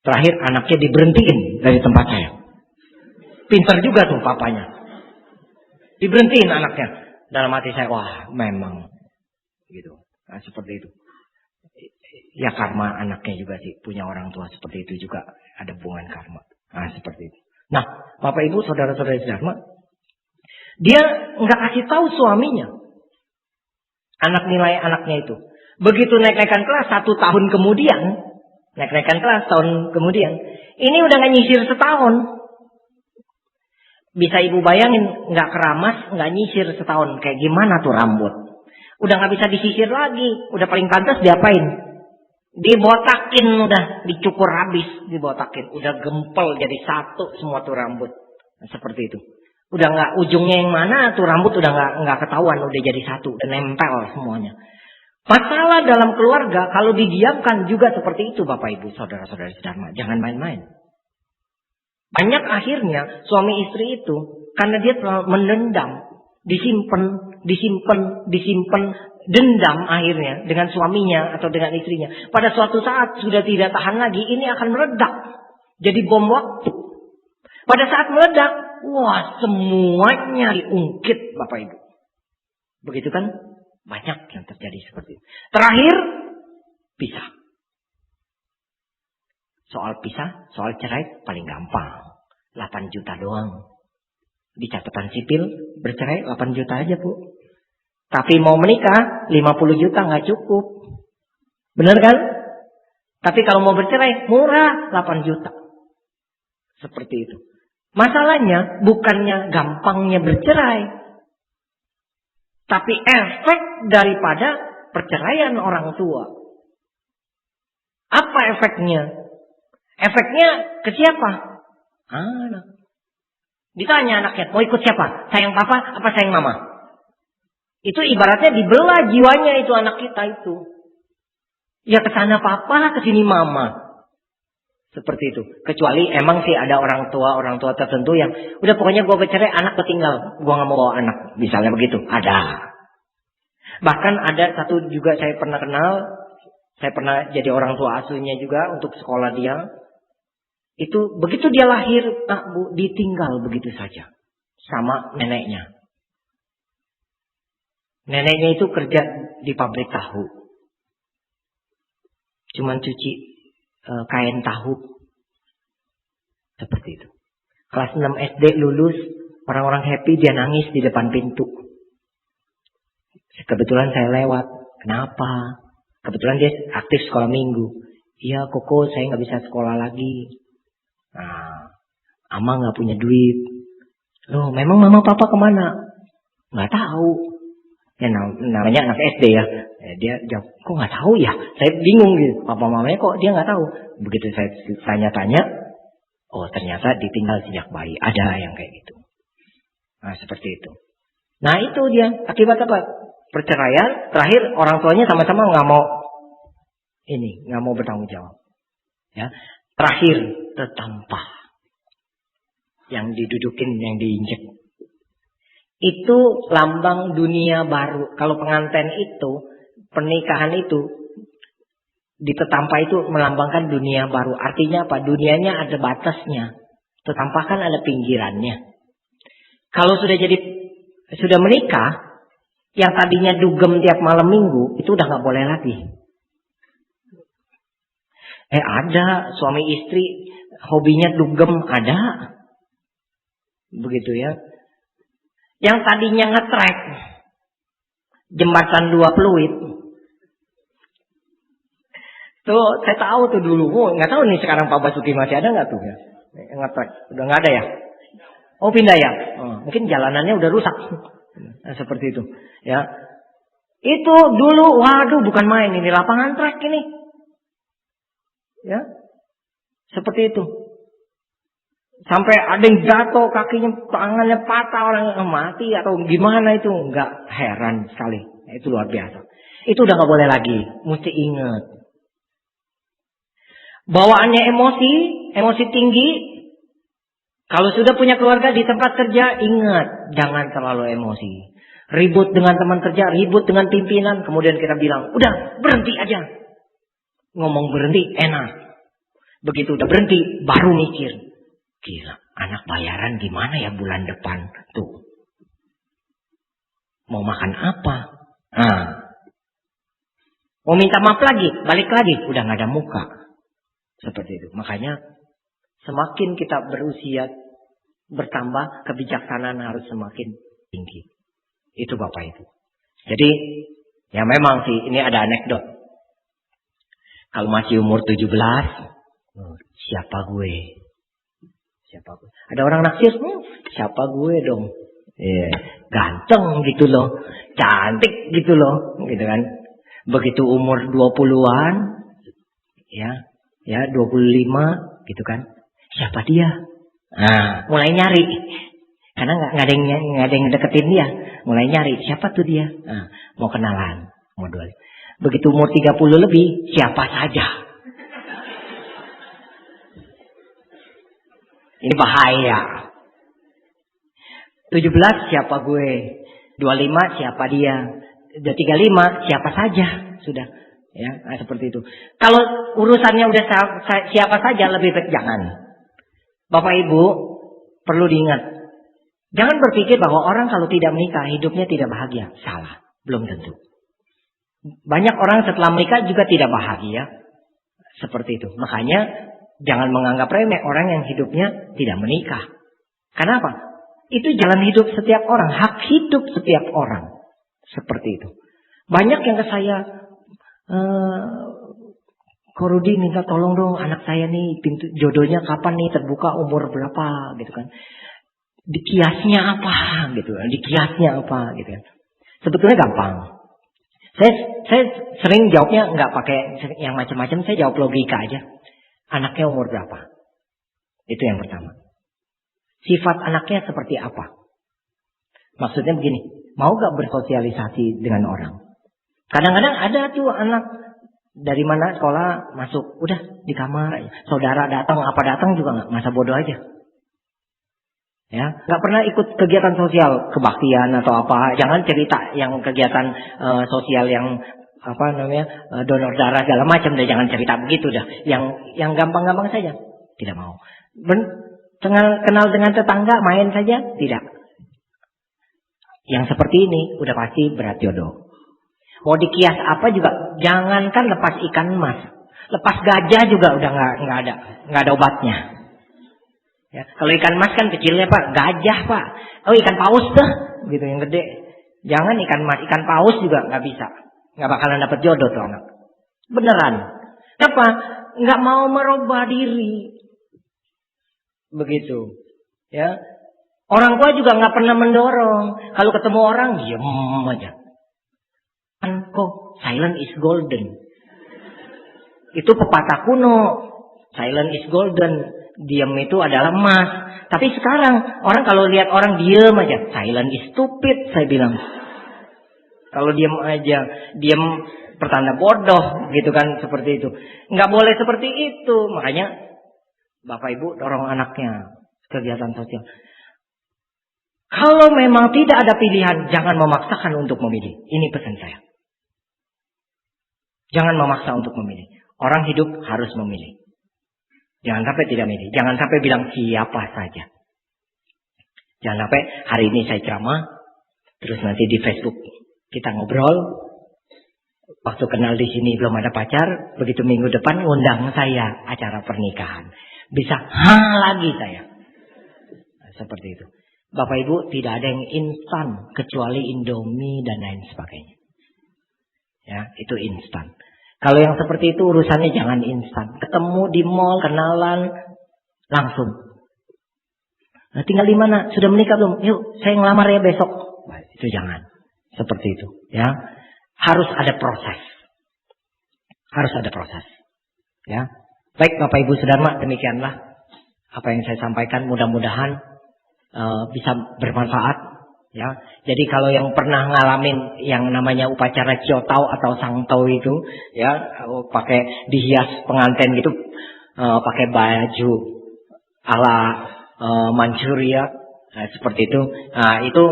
Terakhir anaknya diberhentiin dari tempat saya. Pintar juga tuh papanya. Diberhentiin anaknya. Dalam hati saya, wah memang gitu. Nah, seperti itu. Ya karma anaknya juga sih. Punya orang tua seperti itu juga. Ada hubungan karma. Nah, seperti itu. Nah, Bapak Ibu, saudara-saudara Dharma. Dia nggak kasih tahu suaminya. Anak nilai anaknya itu. Begitu naik-naikan kelas 1 tahun kemudian. Naik-naikan kelas tahun kemudian. Ini udah nggak nyisir setahun. Bisa ibu bayangin, nggak keramas, nggak nyisir setahun. Kayak gimana tuh rambut? Udah nggak bisa disisir lagi. Udah paling pantas diapain? Dibotakin udah, dicukur habis, dibotakin. Udah gempel jadi satu semua tuh rambut. Nah, seperti itu. Udah nggak ujungnya yang mana tuh rambut udah nggak ketahuan, udah jadi satu, udah nempel semuanya. Masalah dalam keluarga kalau didiamkan juga seperti itu, Bapak Ibu, saudara-saudara Dharma. Jangan main-main. Banyak akhirnya suami istri itu karena dia terlalu menendam, disimpan, dendam akhirnya dengan suaminya atau dengan istrinya. Pada suatu saat sudah tidak tahan lagi, ini akan meledak. Jadi bom waktu. Pada saat meledak, wah semuanya diungkit, Bapak Ibu. Begitu kan? Banyak yang terjadi seperti itu. Terakhir, pisah. Soal pisah, soal cerai paling gampang. 8 juta doang. Di catatan sipil bercerai 8 juta aja, Bu. Tapi mau menikah 50 juta nggak cukup. Benar kan? Tapi kalau mau bercerai murah 8 juta. Seperti itu. Masalahnya bukannya gampangnya bercerai. Tapi efek daripada perceraian orang tua. Apa efeknya? Efeknya ke siapa? Anak. Ditanya anaknya, mau ikut siapa? Sayang papa apa sayang mama? Itu ibaratnya dibelah jiwanya itu anak kita itu. Ya kesana papa, kesini mama. Seperti itu. Kecuali emang sih ada orang tua tertentu yang udah pokoknya gue bercerai, anak ketinggal, gue nggak mau bawa anak. Misalnya begitu, ada. Bahkan ada satu juga saya pernah kenal, saya pernah jadi orang tua asuhnya juga untuk sekolah dia. Itu begitu dia lahir, Bu, ditinggal begitu saja sama neneknya. Neneknya itu kerja di pabrik tahu. Cuman cuci kain tahu. Seperti itu. Kelas 6 SD lulus, orang-orang happy, dia nangis di depan pintu. Kebetulan saya lewat. Kenapa? Kebetulan dia aktif sekolah minggu. Iya, Koko, saya nggak bisa sekolah lagi. Nah, Ama nggak punya duit. Loh, memang mama papa kemana? Nggak tahu. Ya, namanya anak SD ya. Dia jawab, kok nggak tahu ya? Saya bingung gitu. Papa mamanya kok dia nggak tahu. Begitu saya tanya-tanya, oh ternyata ditinggal sejak bayi. Ada yang kayak gitu. Nah, seperti itu. Nah, itu dia. Akibat apa? Perceraian. Terakhir orang tuanya sama-sama nggak mau bertanggung jawab. Ya. Terakhir tertampah. Yang didudukin, yang diinjek. Itu lambang dunia baru. Kalau pengantin itu, pernikahan itu, ditetampah itu melambangkan dunia baru. Artinya apa? Dunianya ada batasnya. Tetampah kan ada pinggirannya. Kalau sudah menikah, yang tadinya dugem tiap malam minggu, itu udah nggak boleh lagi. Ada suami istri hobinya dugem, ada. Begitu ya. Yang tadinya ngetrek jembatan 2 Pluit. Tuh, saya tahu tuh dulu. Nggak tahu nih sekarang Pak Basuki masih ada nggak tuh ya? Ngetrek. Udah nggak ada ya? Oh, pindah ya? Mungkin jalanannya udah rusak. Nah, seperti itu. Ya. Itu dulu, waduh bukan main ini, lapangan trek ini. Ya. Seperti itu. Sampai ada yang jatuh, kakinya, tangannya patah, orang mati atau gimana itu. Enggak, heran sekali. Itu luar biasa. Itu udah gak boleh lagi. Mesti ingat. Bawaannya emosi tinggi. Kalau sudah punya keluarga di tempat kerja, ingat. Jangan terlalu emosi. Ribut dengan teman kerja, ribut dengan pimpinan. Kemudian kita bilang, udah berhenti aja. Ngomong berhenti, enak. Begitu udah berhenti, baru mikir. Gila, anak bayaran gimana ya bulan depan? Tuh. Mau makan apa? Mau minta maaf lagi, balik lagi. Udah gak ada muka. Seperti itu. Makanya semakin kita berusia bertambah, kebijaksanaan harus semakin tinggi. Itu Bapak Ibu. Jadi, ya memang sih, ini ada anekdot. Kalau masih umur 17, siapa gue? Ada orang naksir, siapa gue dong? Ganteng gitu loh, cantik gitu loh, gitu kan. Begitu umur 20-an, ya 25 gitu kan. Siapa dia? Mulai nyari. Karena nggak ada yang deketin dia, mulai nyari siapa tuh dia. Mau kenalan, modal. Begitu umur 30 lebih, siapa saja. Ini bahaya. 17 siapa gue? 25 siapa dia? 35 siapa saja sudah. Ya, seperti itu. Kalau urusannya udah siapa saja, lebih baik jangan. Bapak Ibu perlu diingat. Jangan berpikir bahwa orang kalau tidak menikah hidupnya tidak bahagia. Salah, belum tentu. Banyak orang setelah menikah juga tidak bahagia. Seperti itu. Makanya jangan menganggap remeh orang yang hidupnya tidak menikah. Kenapa? Itu jalan hidup setiap orang, hak hidup setiap orang. Seperti itu. Banyak yang ke saya, Korudi minta tolong dong, anak saya nih pintu jodohnya kapan nih terbuka, umur berapa gitu kan. Dikiasnya apa gitu kan. Dikiasnya apa gitu kan. Sebetulnya gampang. Saya sering jawabnya nggak pakai yang macam-macam, saya jawab logika aja. Anaknya umur berapa? Itu yang pertama. Sifat anaknya seperti apa? Maksudnya begini, mau gak bersosialisasi dengan orang? Kadang-kadang ada tuh anak dari mana sekolah masuk, udah di kamar, saudara datang apa datang juga gak, masa bodoh aja. Ya, gak pernah ikut kegiatan sosial, kebaktian atau apa. Jangan cerita yang kegiatan sosial yang donor darah segala macam, deh jangan cerita begitu dah. Yang gampang-gampang saja, tidak mau. Kenal dengan tetangga main saja, tidak. Yang seperti ini udah pasti berat jodoh. Mau dikias apa juga, jangankan lepas ikan emas, lepas gajah juga udah nggak ada obatnya. Ya, kalau ikan emas kan kecilnya Pak, gajah Pak, ikan paus tuh, gitu yang gede. Jangan ikan emas, ikan paus juga nggak bisa. Nggak bakalan dapat jodoh tuh anak. Beneran. Kenapa? Nggak mau merubah diri. Begitu. Ya. Orang tua juga nggak pernah mendorong. Kalau ketemu orang, diam aja. Kok silent is golden. Itu pepatah kuno. Silent is golden. Diam itu adalah emas. Tapi sekarang, orang kalau lihat orang diam aja. Silent is stupid, saya bilang. Kalau diam aja, diam pertanda bodoh, gitu kan, seperti itu. Nggak boleh seperti itu. Makanya Bapak Ibu dorong anaknya kegiatan sosial. Kalau memang tidak ada pilihan, jangan memaksakan untuk memilih. Ini pesan saya. Jangan memaksa untuk memilih. Orang hidup harus memilih. Jangan sampai tidak milih. Jangan sampai bilang siapa saja. Jangan sampai hari ini saya ceramah, terus nanti di Facebook kita ngobrol. Waktu kenal di sini belum ada pacar, begitu minggu depan ngundang saya acara pernikahan. Bisa lagi saya. Nah, seperti itu. Bapak Ibu, tidak ada yang instan kecuali Indomie dan lain sebagainya. Ya, itu instan. Kalau yang seperti itu urusannya jangan instan. Ketemu di mall, kenalan langsung. Nah, tinggal di mana? Sudah menikah belum? Yuk, saya ngelamar ya besok. Nah, itu jangan. Seperti itu, ya. Harus ada proses. Harus ada proses. Ya. Baik Bapak Ibu Saudara, demikianlah apa yang saya sampaikan mudah-mudahan bisa bermanfaat. Ya, jadi kalau yang pernah ngalamin yang namanya upacara ciotau atau sangtau itu, ya, pakai dihias pengantin gitu, pakai baju ala Manchuria, seperti itu. Nah, itu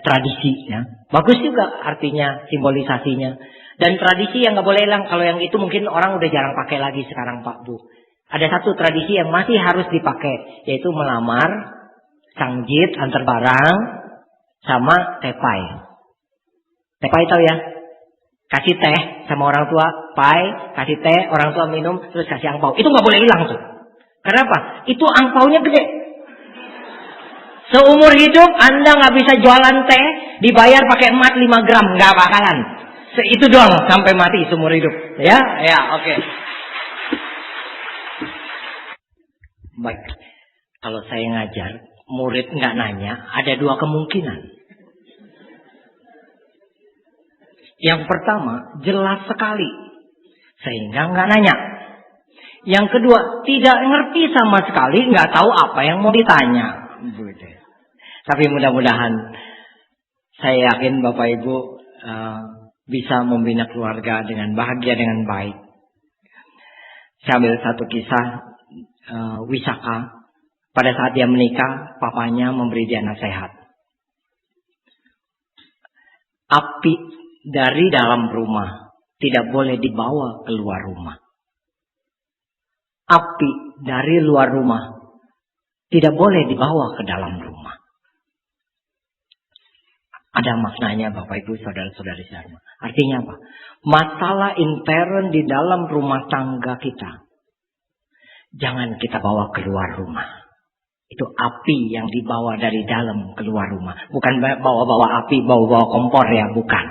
tradisi, ya. Bagus juga artinya, simbolisasinya. Dan tradisi yang nggak boleh hilang. Kalau yang itu mungkin orang udah jarang pakai lagi sekarang, Pak Bu. Ada satu tradisi yang masih harus dipakai, yaitu melamar, sangjit, antar barang, sama tepai. Tepai tahu ya? Kasih teh sama orang tua, pai, kasih teh, orang tua minum, terus kasih angpau. Itu nggak boleh hilang tuh. Kenapa? Itu angpaunya gede. Seumur hidup Anda nggak bisa jualan teh dibayar pakai emas 5 gram, nggak bakalan. Itu doang sampai mati seumur hidup. Ya, oke. Baik. Kalau saya ngajar, murid nggak nanya, ada 2 kemungkinan. Yang pertama, jelas sekali, sehingga nggak nanya. Yang kedua, tidak ngerti sama sekali, nggak tahu apa yang mau ditanya. Tapi mudah-mudahan, saya yakin Bapak Ibu bisa membina keluarga dengan bahagia, dengan baik. Saya ambil satu kisah Wisaka. Pada saat dia menikah, papanya memberi dia nasihat. Api dari dalam rumah tidak boleh dibawa keluar rumah. Api dari luar rumah tidak boleh dibawa ke dalam rumah. Ada maknanya Bapak Ibu saudara-saudari sekalian. Artinya apa? Masalah intern di dalam rumah tangga kita, jangan kita bawa keluar rumah. Itu api yang dibawa dari dalam keluar rumah. Bukan bawa-bawa api, bawa-bawa kompor ya, bukan.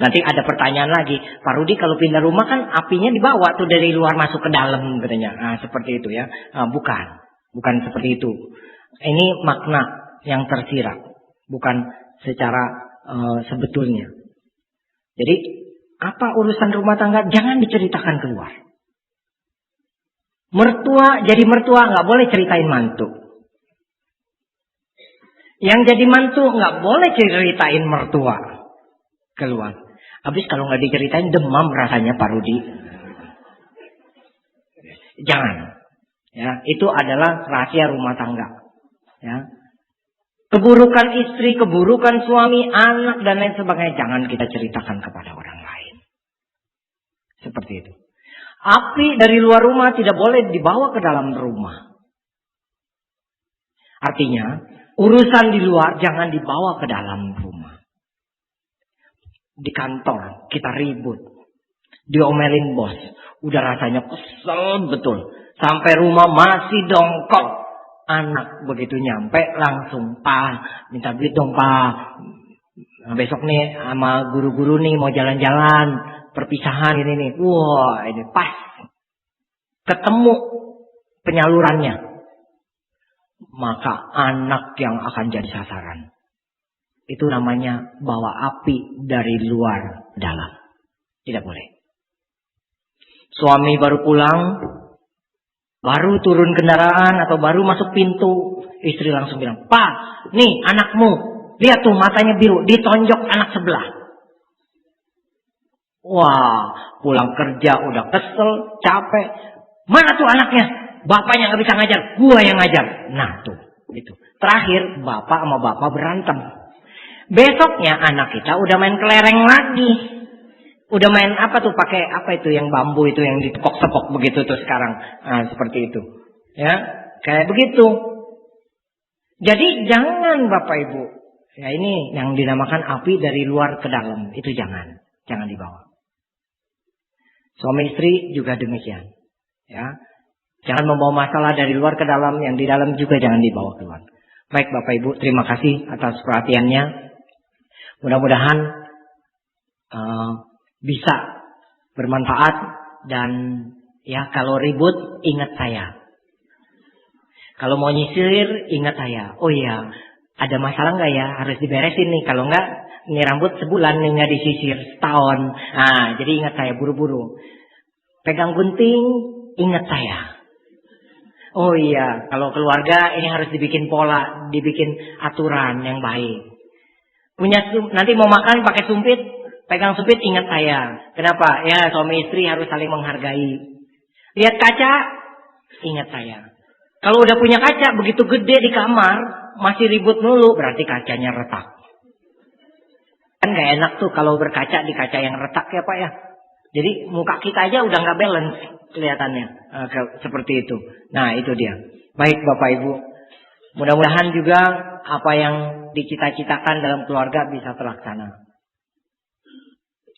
Nanti ada pertanyaan lagi, Pak Rudi kalau pindah rumah kan apinya dibawa tuh dari luar masuk ke dalam katanya. Nah, seperti itu ya. Bukan seperti itu. Ini makna yang tersirat, bukan secara sebetulnya. Jadi apa urusan rumah tangga jangan diceritakan keluar. Mertua jadi mertua nggak boleh ceritain mantu. Yang jadi mantu nggak boleh ceritain mertua keluar. Habis kalau nggak diceritain demam rasanya Pak Rudi. Jangan. Ya, itu adalah rahasia rumah tangga. Ya. Keburukan istri, keburukan suami, anak dan lain sebagainya jangan kita ceritakan kepada orang lain. Seperti itu. Api dari luar rumah tidak boleh dibawa ke dalam rumah. Artinya, urusan di luar jangan dibawa ke dalam rumah. Di kantor kita ribut, diomelin bos, udah rasanya kesel betul. Sampai rumah masih dongkol. Anak begitu nyampe langsung, Pak, minta duit dong Pak. Besok nih sama guru-guru nih mau jalan-jalan, perpisahan ini nih. Wah, ini pas. Ketemu penyalurannya. Maka anak yang akan jadi sasaran. Itu namanya bawa api dari luar ke dalam. Tidak boleh. Suami baru pulang, baru turun kendaraan atau baru masuk pintu, istri langsung bilang, Pak, nih anakmu, lihat tuh matanya biru, ditonjok anak sebelah. Wah, pulang kerja udah kesel, capek. Mana tuh anaknya? Bapaknya gak bisa ngajar, gua yang ngajar. Nah tuh, itu. Terakhir, bapak sama bapak berantem. Besoknya anak kita udah main kelereng lagi. Udah main apa tuh, pakai apa itu yang bambu itu yang ditepok-tepok begitu tuh sekarang. Nah, seperti itu. Ya, kayak begitu. Jadi jangan Bapak Ibu. Ya ini yang dinamakan api dari luar ke dalam. Itu jangan dibawa. Suami istri juga demikian. Ya. Jangan membawa masalah dari luar ke dalam, yang di dalam juga jangan dibawa keluar. Baik Bapak Ibu, terima kasih atas perhatiannya. Mudah-mudahan bisa bermanfaat dan ya kalau ribut ingat saya. Kalau mau nyisir ingat saya. Oh iya, ada masalah nggak ya? Harus diberesin nih. Kalau nggak, ini rambut sebulan nih nggak disisir, setahun. Nah, jadi ingat saya buru-buru. Pegang gunting, ingat saya. Oh iya, kalau keluarga ini harus dibikin pola, dibikin aturan yang baik. Nanti mau makan pakai sumpit, pegang sumpit, ingat saya. Kenapa? Ya, suami istri harus saling menghargai. Lihat kaca, ingat saya. Kalau udah punya kaca begitu gede di kamar, masih ribut mulu, berarti kacanya retak. Kan gak enak tuh kalau berkaca di kaca yang retak ya Pak ya. Jadi muka kita aja udah gak balance kelihatannya. Seperti itu. Nah itu dia. Baik Bapak Ibu. Mudah-mudahan juga apa yang dicita-citakan dalam keluarga bisa terlaksana.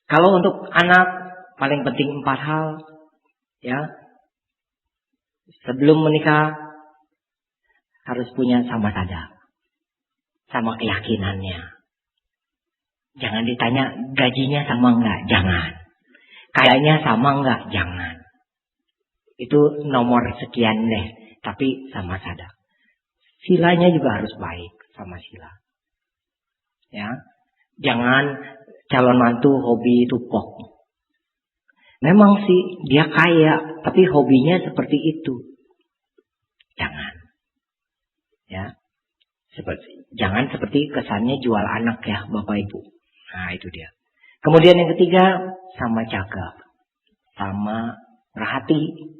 Kalau untuk anak, paling penting 4 hal. Ya. Sebelum menikah, harus punya sama sadar. Sama keyakinannya. Jangan ditanya gajinya sama enggak, jangan. Kayaknya sama enggak, jangan. Itu nomor sekian deh, tapi sama sadar. Silanya juga harus baik sama sila. Ya. Jangan calon mantu hobi tupok. Memang sih dia kaya, tapi hobinya seperti itu. Jangan. Ya. Jangan seperti kesannya jual anak ya Bapak Ibu. Nah itu dia. Kemudian yang ketiga, sama jaga. Sama perhati.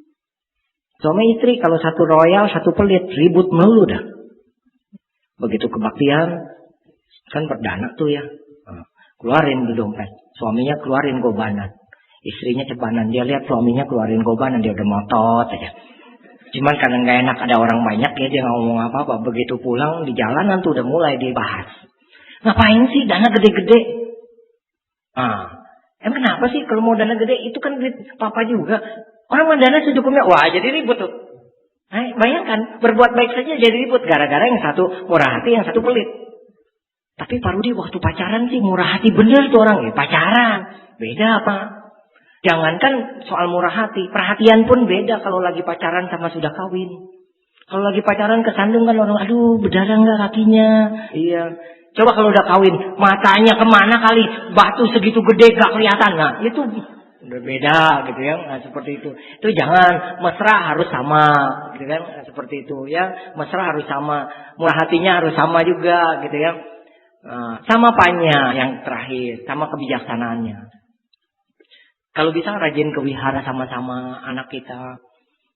Suami istri kalau satu royal, satu pelit, ribut melulu dah. Begitu kebaktian, kan perdana tuh ya. Keluarin di dompet. Suaminya keluarin gobanan. Istrinya cebanan. Dia lihat suaminya keluarin gobanan, dia udah motot aja. Cuman karena gak enak ada orang banyak ya, dia gak ngomong apa-apa. Begitu pulang di jalanan tuh udah mulai dibahas. Ngapain sih dana gede-gede? Emang kenapa sih kalau mau dana gede? Itu kan duit papa juga. Orang mau dana secukupnya. Wah jadi ribut tuh. Bayangkan berbuat baik saja jadi ribut. Gara-gara yang satu murah hati, yang satu pelit. Tapi Pak Rudi waktu pacaran sih murah hati bener tuh orang. Pacaran. Beda apa? Jangankan soal murah hati. Perhatian pun beda kalau lagi pacaran sama sudah kawin. Kalau lagi pacaran kesandung kan orang. Aduh berdarah nggak kakinya. Iya. Coba kalau udah kawin, matanya kemana kali, batu segitu gede gak kelihatan. Nah itu udah beda gitu ya. Nah, seperti itu. Itu jangan, mesra harus sama gitu kan. Nah, seperti itu ya. Mesra harus sama, murah hatinya harus sama juga gitu ya. Sama apanya yang terakhir, sama kebijaksanaannya. Kalau bisa rajin ke wihara sama-sama anak kita.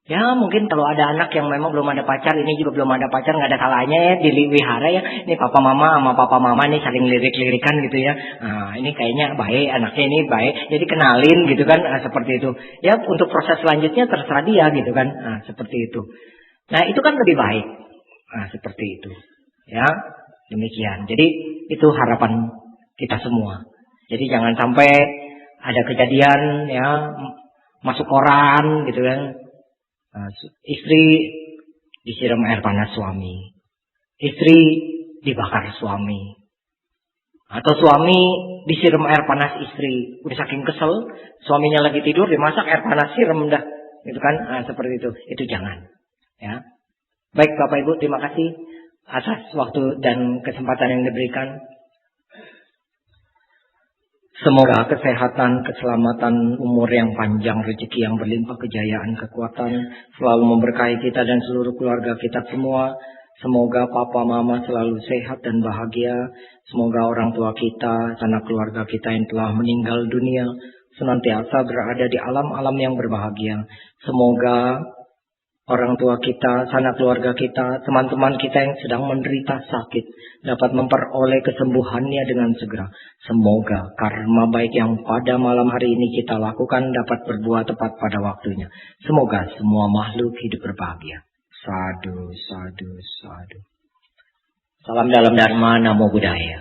Ya mungkin kalau ada anak yang memang belum ada pacar, ini juga belum ada pacar, nggak ada salahnya ya di wihara ya. Ini papa mama sama papa mama nih saling lirik-lirikan gitu ya. Nah ini kayaknya baik, anaknya ini baik, jadi kenalin gitu kan. Nah, seperti itu. Ya untuk proses selanjutnya terserah dia gitu kan. Nah seperti itu. Nah itu kan lebih baik. Nah seperti itu. Ya demikian. Jadi itu harapan kita semua. Jadi jangan sampai ada kejadian ya masuk koran gitu kan. Istri disiram air panas suami, istri dibakar suami, atau suami disiram air panas istri. Udah saking kesel, suaminya lagi tidur dimasak air panas siram dah, gitu kan? Seperti itu jangan. Ya, baik Bapak Ibu, terima kasih atas waktu dan kesempatan yang diberikan. Semoga kesehatan, keselamatan, umur yang panjang, rezeki yang berlimpah, kejayaan, kekuatan selalu memberkahi kita dan seluruh keluarga kita semua. Semoga papa mama selalu sehat dan bahagia. Semoga orang tua kita, sanak keluarga kita yang telah meninggal dunia senantiasa berada di alam-alam yang berbahagia. Semoga orang tua kita, sanak keluarga kita, teman-teman kita yang sedang menderita sakit dapat memperoleh kesembuhannya dengan segera. Semoga karma baik yang pada malam hari ini kita lakukan dapat berbuah tepat pada waktunya. Semoga semua makhluk hidup berbahagia. Sadu, sadu, sadu. Salam dalam Dharma, Namo Buddhaya.